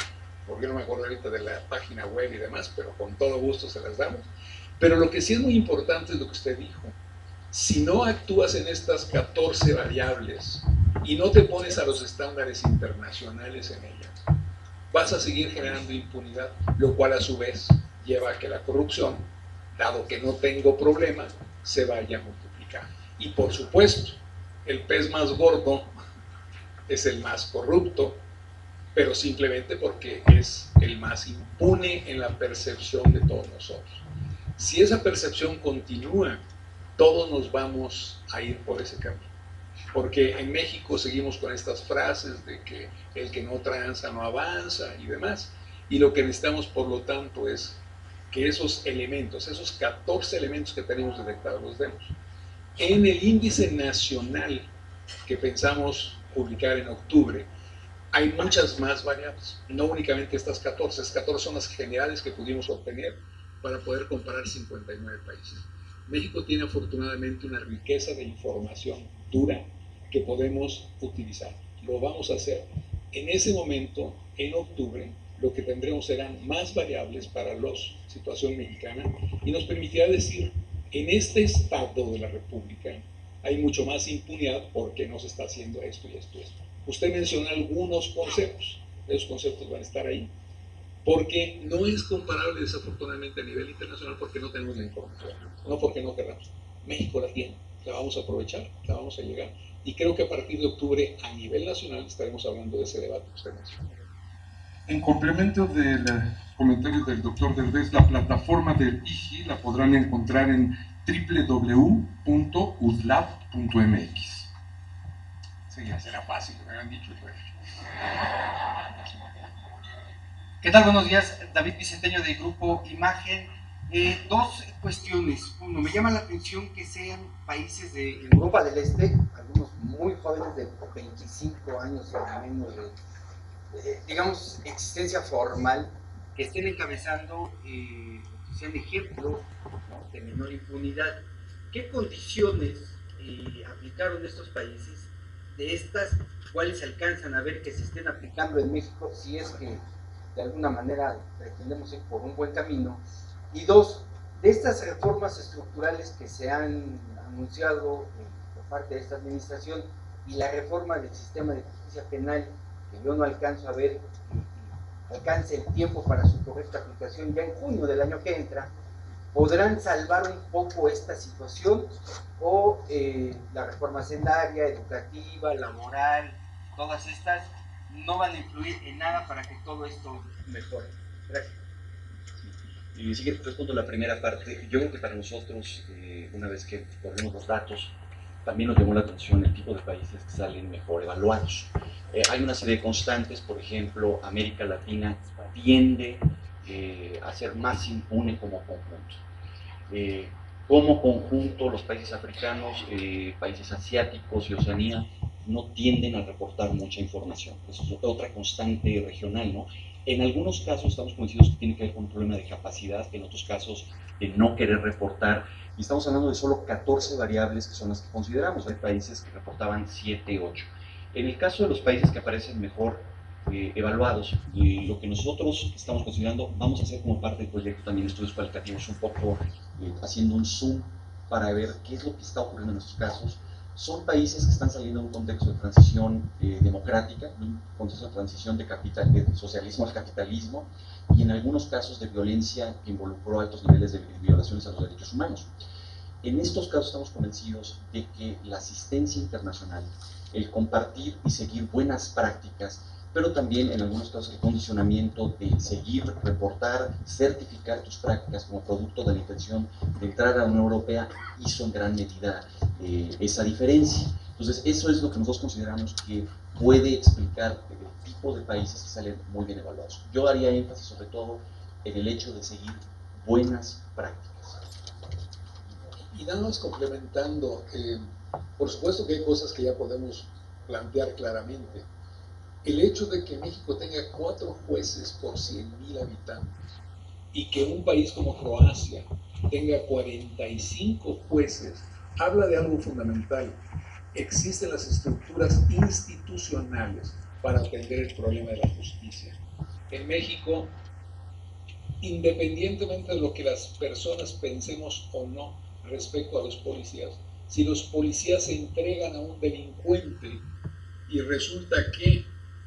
porque no me acuerdo ahorita de la página web y demás, pero con todo gusto se las damos. Pero lo que sí es muy importante es lo que usted dijo. Si no actúas en estas 14 variables y no te pones a los estándares internacionales en ellas, vas a seguir generando impunidad, lo cual a su vez lleva a que la corrupción, dado que no tengo problema, se vaya a multiplicar. Y por supuesto, el pez más gordo es el más corrupto, pero simplemente porque es el más impune en la percepción de todos nosotros. Si esa percepción continúa, todos nos vamos a ir por ese camino. Porque en México seguimos con estas frases de que el que no tranza no avanza y demás. Y lo que necesitamos, por lo tanto, es que esos elementos, esos 14 elementos que tenemos detectados, los demos. En el índice nacional que pensamos publicar en octubre, hay muchas más variables, no únicamente estas 14. Estas 14 son las generales que pudimos obtener para poder comparar 59 países. México tiene afortunadamente una riqueza de información dura que podemos utilizar. Lo vamos a hacer. En ese momento, en octubre, lo que tendremos serán más variables para la situación mexicana y nos permitirá decir, en este estado de la República hay mucho más impunidad porque no se está haciendo esto y esto y esto. Usted menciona algunos conceptos, esos conceptos van a estar ahí, porque no es comparable desafortunadamente a nivel internacional porque no tenemos la información, no porque no queramos. México la tiene, la vamos a aprovechar, la vamos a llegar, y creo que a partir de octubre a nivel nacional estaremos hablando de ese debate que usted mencionó. En complemento de comentario del doctor Derbez, la plataforma del IGI la podrán encontrar en www.udlab.mx. Sí, ya será fácil, me han dicho. ¿Qué tal? Buenos días, David Vicenteño del Grupo Imagen. Dos cuestiones. Uno, me llama la atención que sean países de Europa del Este, algunos muy jóvenes de 25 años o menos de, digamos, existencia formal, que estén encabezando, sean ejemplo, ¿no?, de menor impunidad. ¿Qué condiciones aplicaron estos países? De estas, ¿cuáles se alcanzan a ver que se estén aplicando en México, si es que de alguna manera pretendemos ir por un buen camino? Y dos, de estas reformas estructurales que se han anunciado por parte de esta administración y la reforma del sistema de justicia penal, que yo no alcanzo a ver que alcance el tiempo para su correcta aplicación ya en junio del año que entra, ¿podrán salvar un poco esta situación? ¿O la reforma hacendaria, educativa, laboral, todas estas no van a influir en nada para que todo esto mejore? Gracias. Y si quieres respondo la primera parte. Yo creo que para nosotros, una vez que corremos los datos, también nos llamó la atención el tipo de países que salen mejor evaluados. Hay una serie de constantes, por ejemplo, América Latina tiende a ser más impune como conjunto. Como conjunto, los países africanos, países asiáticos y Oceanía no tienden a reportar mucha información. Eso es otra constante regional, ¿no? En algunos casos estamos convencidos que tiene que ver con un problema de capacidad, en otros casos de no querer reportar, y estamos hablando de solo 14 variables que son las que consideramos. Hay países que reportaban 7, 8. En el caso de los países que aparecen mejor evaluados, lo que nosotros estamos considerando, vamos a hacer como parte del proyecto también estudios cualitativos, un poco haciendo un zoom para ver qué es lo que está ocurriendo en estos casos. Son países que están saliendo de un contexto de transición democrática, un contexto de transición de socialismo al capitalismo, y en algunos casos de violencia que involucró altos niveles de violaciones a los derechos humanos. En estos casos estamos convencidos de que la asistencia internacional, el compartir y seguir buenas prácticas, pero también en algunos casos el condicionamiento de seguir, reportar, certificar tus prácticas como producto de la intención de entrar a la Unión Europea, hizo en gran medida esa diferencia. Entonces eso es lo que nosotros consideramos que puede explicar el tipo de países que salen muy bien evaluados. Yo haría énfasis sobre todo en el hecho de seguir buenas prácticas. Y nada más complementando, por supuesto que hay cosas que ya podemos plantear claramente. El hecho de que México tenga 4 jueces por 100,000 habitantes y que un país como Croacia tenga 45 jueces, habla de algo fundamental. Existen las estructuras institucionales para atender el problema de la justicia. En México, independientemente de lo que las personas pensemos o no respecto a los policías, si los policías se entregan a un delincuente y resulta que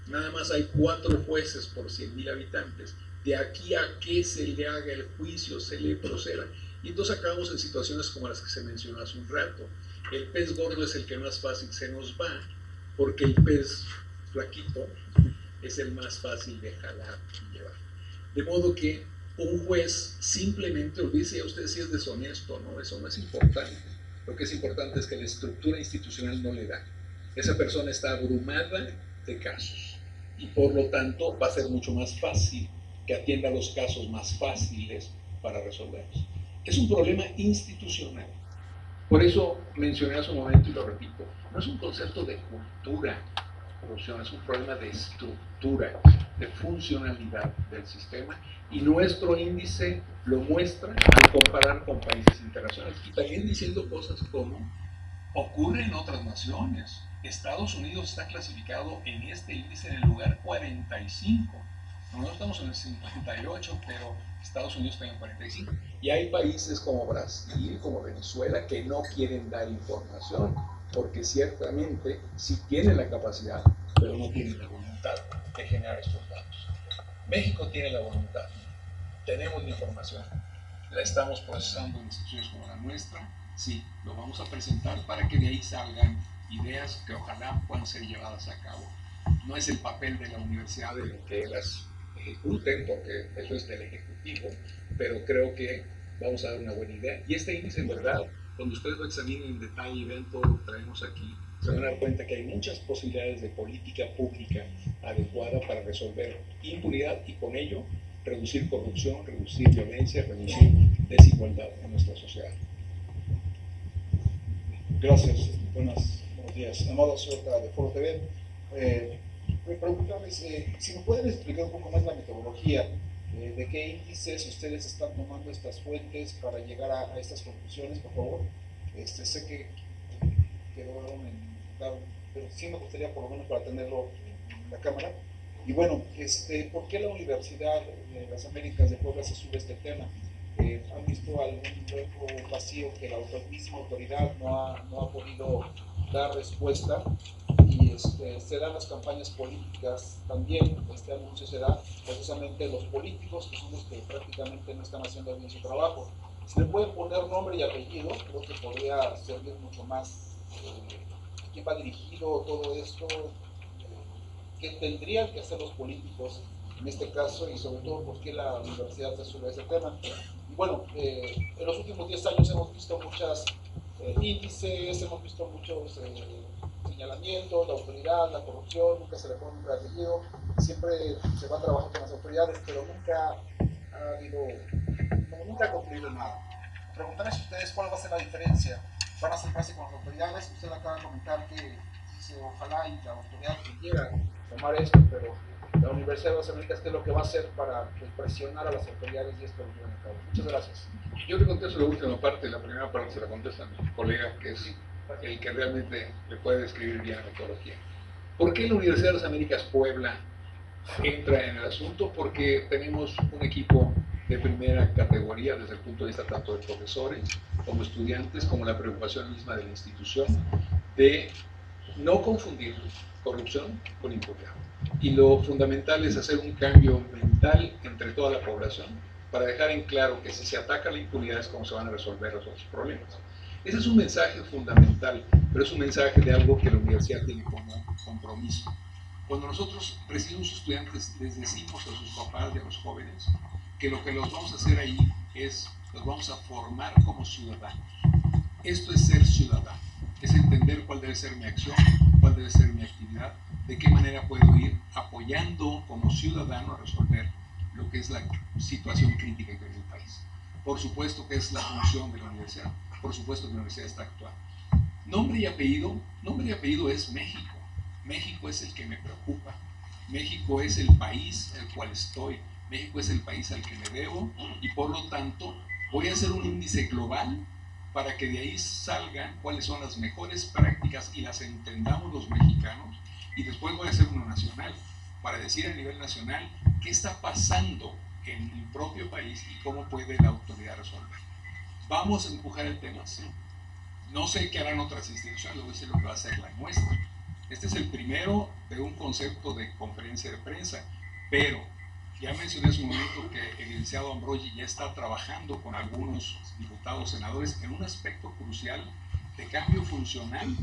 nada más hay 4 jueces por 100,000 habitantes, de aquí a que se le haga el juicio, se le proceda. Y entonces acabamos en situaciones como las que se mencionó hace un rato. El pez gordo es el que más fácil se nos va, porque el pez flaquito es el más fácil de jalar y llevar. De modo que un juez simplemente, olvídese a usted si es deshonesto, ¿no? Eso no es importante. Lo que es importante es que la estructura institucional no le da. Esa persona está abrumada de casos y por lo tanto va a ser mucho más fácil que atienda los casos más fáciles para resolverlos. Es un problema institucional. Por eso mencioné hace un momento y lo repito, no es un concepto de cultura, corrupción, es un problema de estructura, de funcionalidad del sistema, y nuestro índice lo muestra al comparar con países internacionales y también diciendo cosas como ocurre en otras naciones. Estados Unidos está clasificado en este índice en el lugar 45. Nosotros estamos en el 58, pero Estados Unidos está en el 45. Y hay países como Brasil, como Venezuela, que no quieren dar información, porque ciertamente sí tienen la capacidad, pero no tienen la voluntad de generar estos datos. México tiene la voluntad, tenemos la información, la estamos procesando en instituciones como la nuestra, sí, lo vamos a presentar para que de ahí salgan ideas que ojalá puedan ser llevadas a cabo. No es el papel de la universidad de las ejecuten, porque eso es del Ejecutivo, pero creo que vamos a dar una buena idea. Y este índice, en verdad, cuando ustedes lo examinen en detalle y vean todo lo que traemos aquí, se van a dar cuenta que hay muchas posibilidades de política pública adecuada para resolver impunidad y con ello reducir corrupción, reducir violencia, reducir desigualdad en nuestra sociedad. Gracias, buenos días. Amado Suelta de Foro TV. Preguntarles si me pueden explicar un poco más la metodología, de qué índices ustedes están tomando estas fuentes para llegar a estas conclusiones, por favor. Sé que quedaron en dar, pero sí me gustaría por lo menos para tenerlo en la cámara. Y bueno, ¿por qué la Universidad de las Américas de Puebla se sube este tema? ¿Han visto algún hueco vacío que la misma autoridad no ha podido dar respuesta? Y se dan las campañas políticas también. Este anuncio se da precisamente los políticos, que son los que prácticamente no están haciendo bien su trabajo. Si le pueden poner nombre y apellido, creo que podría servir mucho más. ¿A quién va dirigido todo esto? ¿Qué tendrían que hacer los políticos en este caso? Y sobre todo, ¿por qué la universidad se sube a ese tema? Y bueno, en los últimos 10 años hemos visto muchos índices, hemos visto muchos señalamientos, la autoridad, la corrupción, nunca se le pone un apellido, siempre se va trabajando con las autoridades, pero nunca ha concluido nada. Preguntarles a ustedes cuál va a ser la diferencia. ¿Van a acercarse con las autoridades? Usted acaba de comentar que dice, ojalá y la autoridad quiera tomar esto, pero la Universidad de las Américas, ¿qué es lo que va a hacer para presionar a las autoridades y esto lo lleven a cabo? Muchas gracias. Yo te contesto la última parte, la primera parte se la contesta mi colega, que es el que realmente le puede describir bien la metodología. ¿Por qué la Universidad de las Américas Puebla entra en el asunto? Porque tenemos un equipo de primera categoría desde el punto de vista tanto de profesores como estudiantes, como la preocupación misma de la institución de no confundir corrupción con impunidad. Y lo fundamental es hacer un cambio mental entre toda la población para dejar en claro que si se ataca la impunidad es como se van a resolver los otros problemas. Ese es un mensaje fundamental, pero es un mensaje de algo que la universidad tiene como compromiso. Cuando nosotros recibimos estudiantes, les decimos a sus papás y a los jóvenes que lo que los vamos a hacer ahí es, los vamos a formar como ciudadanos. Esto es ser ciudadano, es entender cuál debe ser mi acción, cuál debe ser mi actividad, de qué manera puedo ir apoyando como ciudadano a resolver lo que es la situación crítica que vive el país. Por supuesto que es la función de la universidad, por supuesto que la universidad está actuando. Nombre y apellido es México. México es el que me preocupa. México es el país el cual estoy. México es el país al que me debo y por lo tanto voy a hacer un índice global para que de ahí salgan cuáles son las mejores prácticas y las entendamos los mexicanos, y después voy a hacer uno nacional para decir a nivel nacional qué está pasando en mi propio país y cómo puede la autoridad resolver. Vamos a empujar el tema, sí. No sé qué harán otras instituciones, lo voy a decir lo que va a hacer la nuestra. Este es el primero de un concepto de conferencia de prensa, pero ya mencioné hace un momento que el licenciado Ambrogi ya está trabajando con algunos diputados, senadores, en un aspecto crucial de cambio funcional,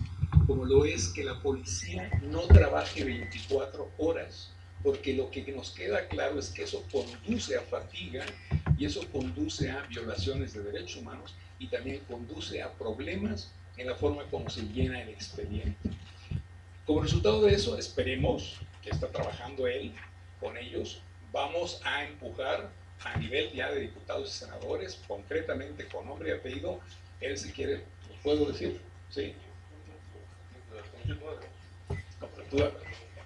como lo es que la policía no trabaje 24 horas, porque lo que nos queda claro es que eso conduce a fatiga y eso conduce a violaciones de derechos humanos y también conduce a problemas en la forma como se llena el expediente. Como resultado de eso, esperemos que está trabajando él con ellos. Vamos a empujar a nivel ya de diputados y senadores, concretamente con nombre y apellido. Él, si quiere, ¿los puedo decir? Sí.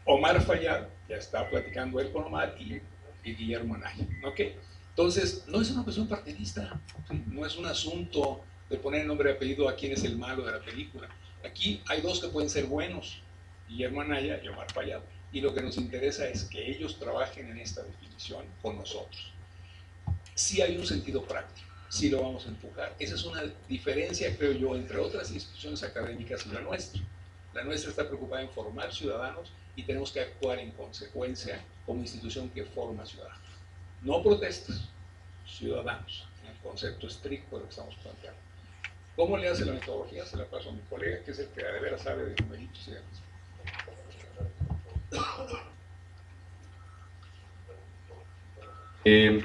Omar Fayad, ya está platicando él con Omar y Guillermo Anaya. ¿Ok? Entonces, no es una cuestión partidista, ¿sí? No es un asunto de poner nombre y apellido a quién es el malo de la película. Aquí hay dos que pueden ser buenos, Guillermo Anaya y Omar Fayad. Y lo que nos interesa es que ellos trabajen en esta definición con nosotros. Sí hay un sentido práctico, sí lo vamos a empujar. Esa es una diferencia, creo yo, entre otras instituciones académicas y la nuestra. La nuestra está preocupada en formar ciudadanos y tenemos que actuar en consecuencia como institución que forma ciudadanos. No protestas, ciudadanos, en el concepto estricto de lo que estamos planteando. ¿Cómo le hace la metodología? Se la paso a mi colega, que es el que de veras sabe de numeritos y demás. En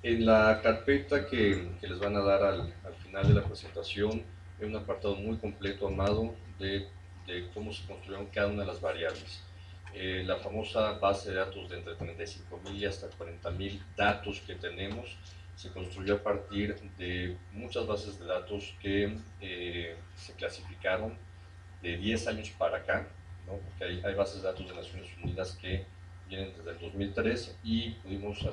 la carpeta que les van a dar al final de la presentación hay un apartado muy completo, Amado, de cómo se construyeron cada una de las variables. La famosa base de datos de entre 35.000 y hasta 40.000 datos que tenemos se construyó a partir de muchas bases de datos que se clasificaron de 10 años para acá, ¿no? Porque hay bases de datos de Naciones Unidas que vienen desde el 2003 y pudimos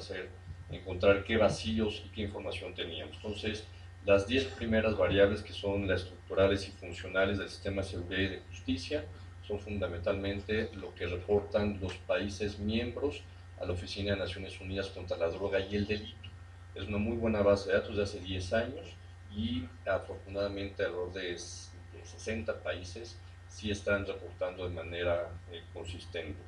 encontrar qué vacíos y qué información teníamos. Entonces, las 10 primeras variables, que son las estructurales y funcionales del sistema de seguridad y de justicia, son fundamentalmente lo que reportan los países miembros a la Oficina de Naciones Unidas contra la Droga y el Delito. Es una muy buena base de datos de hace 10 años y afortunadamente alrededor de 60 países sí están reportando de manera consistente.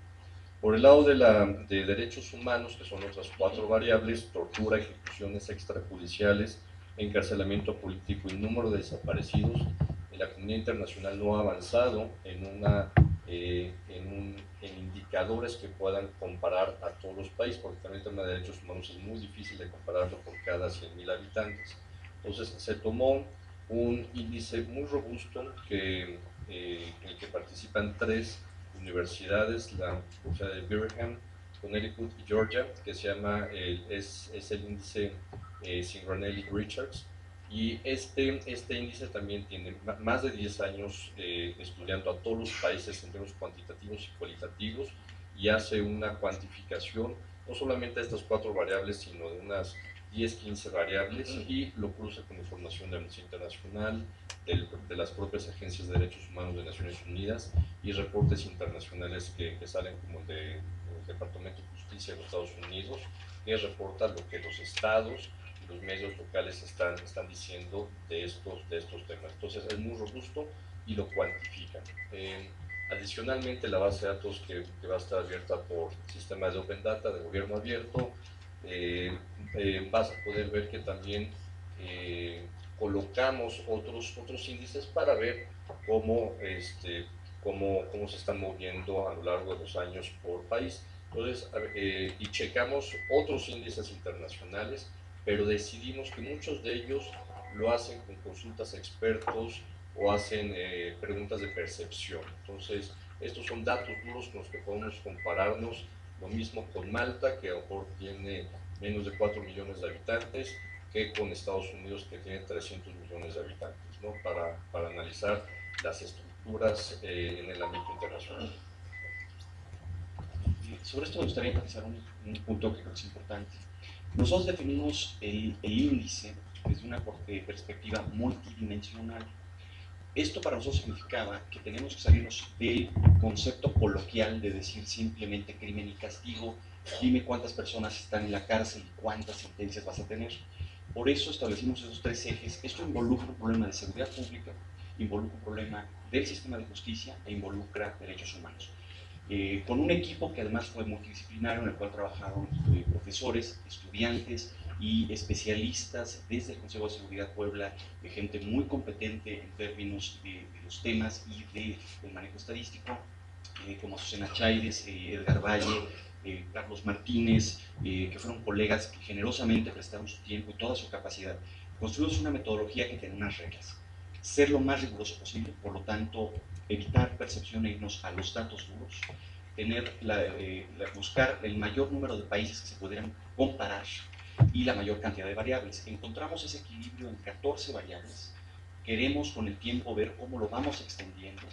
Por el lado de derechos humanos, que son otras 4 variables: tortura, ejecuciones extrajudiciales, encarcelamiento político y número de desaparecidos, la comunidad internacional no ha avanzado en indicadores que puedan comparar a todos los países, porque también el tema de derechos humanos es muy difícil de compararlo por cada 100.000 habitantes. Entonces se tomó un índice muy robusto en el que participan 3 universidades, la Universidad de Birmingham, Connecticut y Georgia, que se llama, es el índice Cingranelli-Richards, y este índice también tiene más de 10 años estudiando a todos los países en términos cuantitativos y cualitativos, y hace una cuantificación no solamente de estas 4 variables, sino de unas 10-15 variables, y lo cruza con información de Amnistía Internacional, de las propias agencias de derechos humanos de Naciones Unidas y reportes internacionales que salen, como el del Departamento de Justicia de los Estados Unidos, que reporta lo que los estados y los medios locales están diciendo de estos temas. Entonces es muy robusto y lo cuantifican. Adicionalmente, la base de datos que va a estar abierta por sistemas de Open Data, de gobierno abierto, vas a poder ver que también colocamos otros índices para ver cómo se están moviendo a lo largo de los años por país. Entonces, y checamos otros índices internacionales, pero decidimos que muchos de ellos lo hacen con consultas a expertos o hacen preguntas de percepción. Entonces, estos son datos duros con los que podemos compararnos. Lo mismo con Malta, que a lo mejor tiene menos de 4 millones de habitantes, que con Estados Unidos, que tiene 300 millones de habitantes, ¿no? Para analizar las estructuras en el ámbito internacional. Sobre esto me gustaría enfatizar un punto que creo que es importante. Nosotros definimos el índice desde una perspectiva multidimensional. Esto para nosotros significaba que tenemos que salirnos del concepto coloquial de decir simplemente crimen y castigo, dime cuántas personas están en la cárcel y cuántas sentencias vas a tener. Por eso establecimos esos 3 ejes. Esto involucra un problema de seguridad pública, involucra un problema del sistema de justicia e involucra derechos humanos. Con un equipo que además fue multidisciplinario, en el cual trabajaron profesores, estudiantes y especialistas desde el Consejo de Seguridad Puebla, de gente muy competente en términos de los temas y del manejo estadístico, como Azucena Chaides, Edgar Valle, Carlos Martínez, que fueron colegas que generosamente prestaron su tiempo y toda su capacidad. Construimos una metodología que tiene unas reglas: ser lo más riguroso posible, por lo tanto evitar percepción e irnos a los datos duros, buscar el mayor número de países que se pudieran comparar y la mayor cantidad de variables. Encontramos ese equilibrio en 14 variables. Queremos con el tiempo ver cómo lo vamos extendiendo,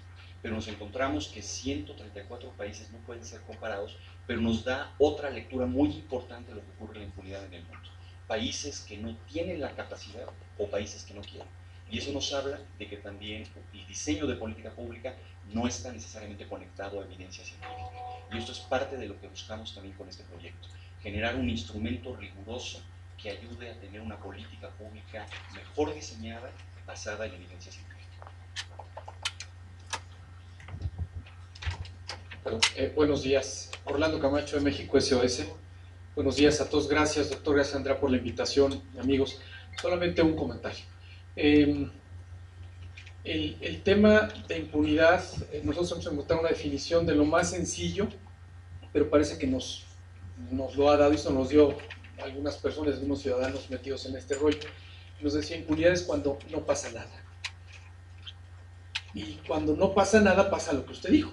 pero nos encontramos que 134 países no pueden ser comparados, pero nos da otra lectura muy importante de lo que ocurre en la impunidad en el mundo. Países que no tienen la capacidad o países que no quieren. Y eso nos habla de que también el diseño de política pública no está necesariamente conectado a evidencia científica. Y esto es parte de lo que buscamos también con este proyecto: generar un instrumento riguroso que ayude a tener una política pública mejor diseñada, basada en evidencia científica. Buenos días, Orlando Camacho de México SOS. Buenos días a todos, gracias doctor, gracias Andrea por la invitación, amigos. Solamente un comentario. El tema de impunidad, nosotros hemos encontrado una definición de lo más sencillo, pero parece que nos nos lo ha dado y eso nos dio algunas personas, algunos ciudadanos metidos en este rollo. Nos decía, impunidad es cuando no pasa nada. Y cuando no pasa nada, pasa lo que usted dijo.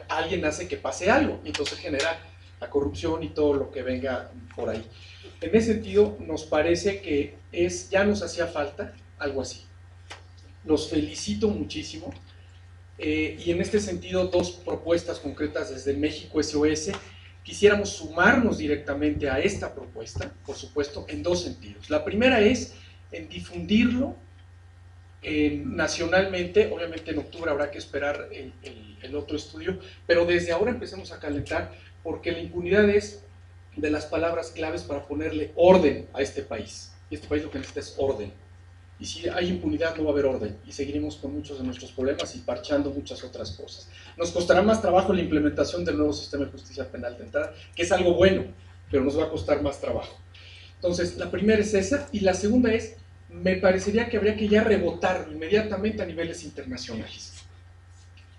Alguien hace que pase algo, y entonces genera la corrupción y todo lo que venga por ahí. En ese sentido, nos parece que ya nos hacía falta algo así. Los felicito muchísimo. Y en este sentido, dos propuestas concretas desde México SOS. Quisiéramos sumarnos directamente a esta propuesta, por supuesto, en dos sentidos. La primera es en difundirlo nacionalmente. Obviamente en octubre habrá que esperar el otro estudio, pero desde ahora empecemos a calentar, porque la impunidad es de las palabras claves para ponerle orden a este país. Y este país lo que necesita es orden. Y si hay impunidad no va a haber orden, y seguiremos con muchos de nuestros problemas y parchando muchas otras cosas. Nos costará más trabajo la implementación del nuevo sistema de justicia penal de entrada, que es algo bueno, pero nos va a costar más trabajo. Entonces, la primera es esa, y la segunda es, me parecería que habría que ya rebotarlo inmediatamente a niveles internacionales.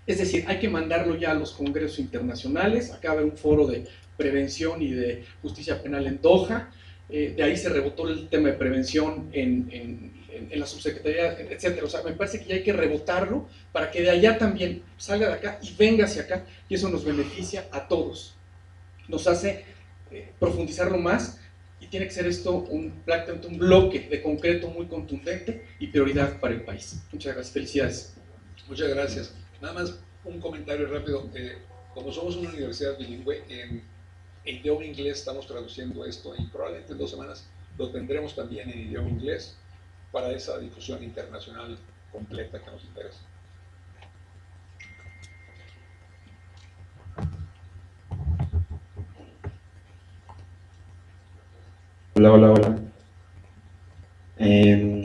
Es decir, hay que mandarlo ya a los congresos internacionales. Acá va a haber un foro de prevención y de justicia penal en Doha. De ahí se rebotó el tema de prevención en la subsecretaría, etcétera. O sea, me parece que ya hay que rebotarlo para que de allá también salga de acá y venga hacia acá, y eso nos beneficia a todos. Nos hace profundizarlo más, y tiene que ser esto prácticamente un bloque de concreto muy contundente y prioridad para el país. Muchas gracias, felicidades. Muchas gracias. Nada más un comentario rápido. Como somos una universidad bilingüe, en idioma inglés estamos traduciendo esto, y probablemente en 2 semanas lo tendremos también en idioma inglés para esa difusión internacional completa que nos interesa. Hola, hola, hola.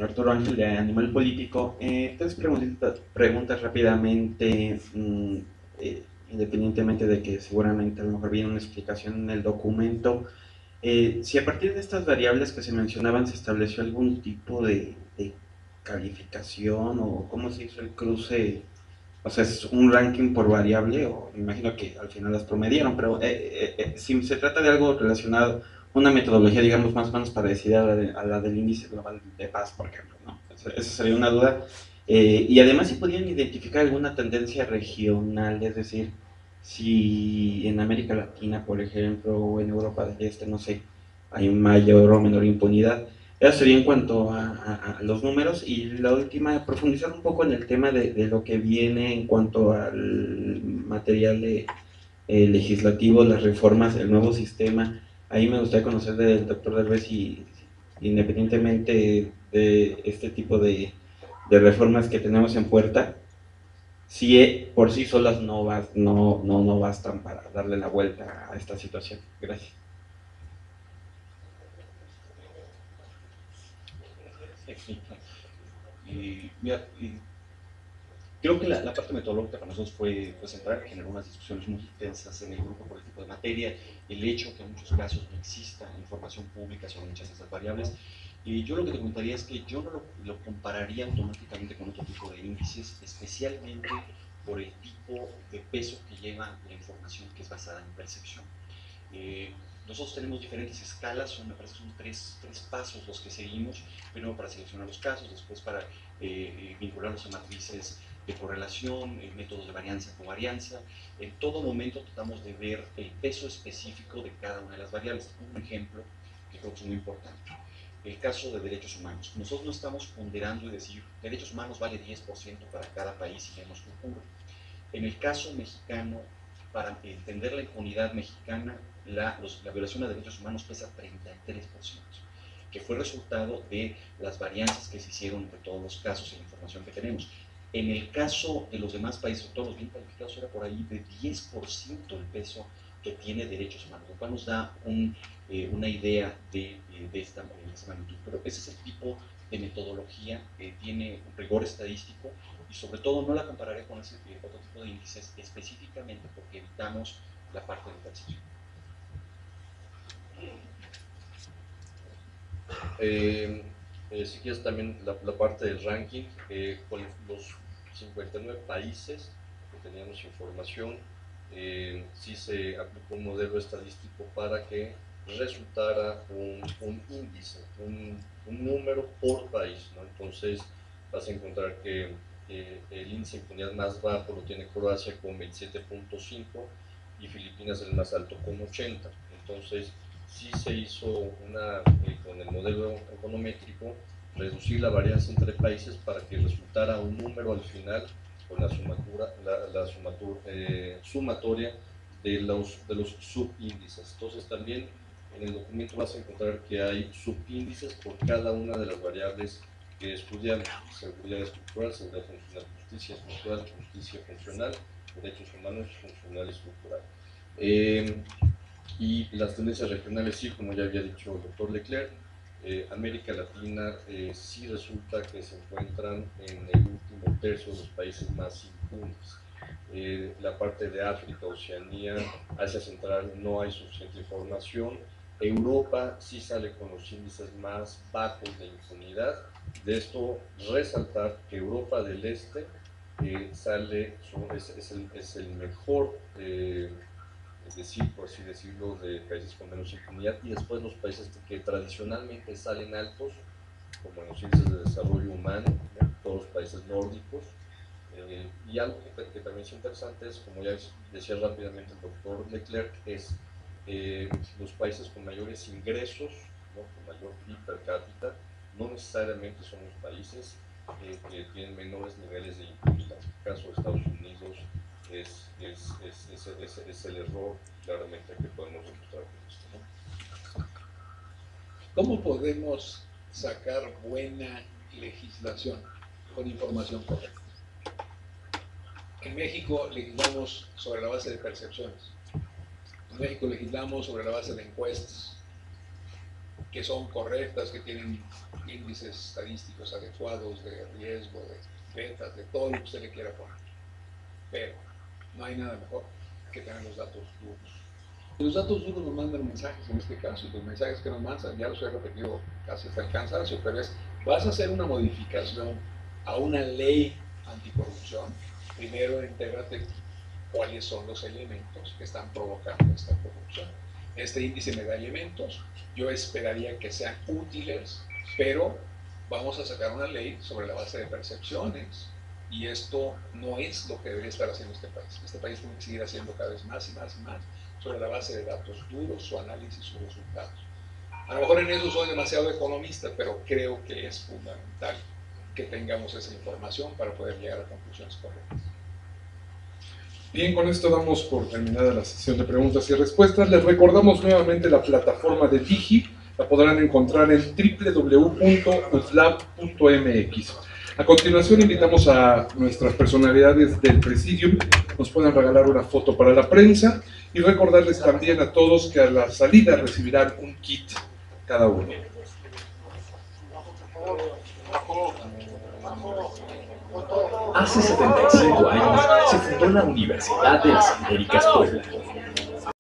Arturo Ángel de Animal Político. 3 preguntas rápidamente, independientemente de que seguramente a lo mejor viene una explicación en el documento. Si a partir de estas variables que se mencionaban se estableció algún tipo de calificación, o cómo se hizo el cruce, o sea, es un ranking por variable, o me imagino que al final las promediaron, pero si se trata de algo relacionado, una metodología, digamos, más o menos parecida a la del índice global de paz, por ejemplo, ¿no? Esa sería una duda. Y además, si podían identificar alguna tendencia regional, es decir, si en América Latina, por ejemplo, o en Europa del Este, no sé, hay mayor o menor impunidad. Eso sería en cuanto a los números. Y la última, profundizar un poco en el tema de lo que viene en cuanto al material legislativo, las reformas, el nuevo sistema. Ahí me gustaría conocer del doctor Derbez si, independientemente de este tipo de reformas que tenemos en puerta, si por sí solas no bastan para darle la vuelta a esta situación. Gracias. Creo que la parte metodológica para nosotros fue central, generó unas discusiones muy intensas en el grupo por el tipo de materia, el hecho que en muchos casos no exista información pública sobre muchas de esas variables. Yo lo que te comentaría es que yo no lo compararía automáticamente con otro tipo de índices, especialmente por el tipo de peso que lleva la información que es basada en percepción. Nosotros tenemos diferentes escalas, me parece que son tres pasos los que seguimos, primero para seleccionar los casos, después para vincularlos a matrices de correlación, métodos de varianza o covarianza. En todo momento tratamos de ver el peso específico de cada una de las variables. Un ejemplo que creo que es muy importante, el caso de derechos humanos. Nosotros no estamos ponderando y decir derechos humanos vale 10% para cada país y vemos qué ocurre. En el caso mexicano, para entender la impunidad mexicana, la violación de derechos humanos pesa 33%, que fue resultado de las varianzas que se hicieron entre todos los casos y la información que tenemos. En el caso de los demás países, todos los bien calificados, era por ahí de 10% el peso que tiene derechos humanos, lo cual nos da una idea de esta magnitud. Pero ese es el tipo de metodología que tiene un rigor estadístico, y sobre todo no la compararé con ese otro tipo de índices específicamente porque evitamos la parte de percepción. Si quieres también la parte del ranking, con los 59 países que teníamos información, sí se aplicó un modelo estadístico para que resultara un índice, un número por país, ¿no? Entonces vas a encontrar que el índice de impunidad más bajo lo tiene Croacia con 27.5 y Filipinas el más alto con 80. Entonces sí se hizo con el modelo econométrico reducir la varianza entre países para que resultara un número al final con la sumatoria de los subíndices. Entonces también en el documento vas a encontrar que hay subíndices por cada una de las variables que estudiamos: seguridad estructural, seguridad funcional, justicia estructural, justicia funcional, derechos humanos, funcional y estructural. Y las tendencias regionales, sí, como ya había dicho el doctor Leclerc, América Latina sí resulta que se encuentran en el último tercio de los países más impunes. La parte de África, Oceanía, Asia Central no hay suficiente información. Europa sí sale con los índices más bajos de impunidad. De esto resaltar que Europa del Este es el mejor, por así decirlo, de países con menos impunidad, y después los países que tradicionalmente salen altos, como en los índices de desarrollo humano, ¿no? Todos los países nórdicos. Y algo que también es interesante es, como ya decía rápidamente el doctor Leclerc, es los países con mayores ingresos, ¿no? Con mayor PIB per cápita, no necesariamente son los países que tienen menores niveles de impunidad. En el caso de Estados Unidos es el error claramente que podemos demostrar con esto, ¿no? ¿Cómo podemos sacar buena legislación con información correcta? En México legislamos sobre la base de percepciones. En México legislamos sobre la base de encuestas que son correctas, que tienen índices estadísticos adecuados de riesgo, de betas, de todo lo que usted le quiera poner. Pero no hay nada mejor que tener los datos duros. Y los datos duros nos mandan mensajes en este caso, y los mensajes que nos mandan, ya los he repetido casi hasta el cansancio, pero es: vas a hacer una modificación a una ley anticorrupción, primero intégrate cuáles son los elementos que están provocando esta corrupción. Este índice me da elementos, yo esperaría que sean útiles, pero vamos a sacar una ley sobre la base de percepciones, y esto no es lo que debería estar haciendo este país. Este país tiene que seguir haciendo cada vez más y más y más sobre la base de datos duros, su análisis, sus resultados. A lo mejor en eso soy demasiado economista, pero creo que es fundamental que tengamos esa información para poder llegar a conclusiones correctas. Bien, con esto damos por terminada la sesión de preguntas y respuestas. Les recordamos nuevamente la plataforma de Digi. La podrán encontrar en www.uslab.mx. A continuación invitamos a nuestras personalidades del Presidium, nos puedan regalar una foto para la prensa, y recordarles también a todos que a la salida recibirán un kit cada uno. Hace 75 años se fundó la Universidad de las Américas Puebla.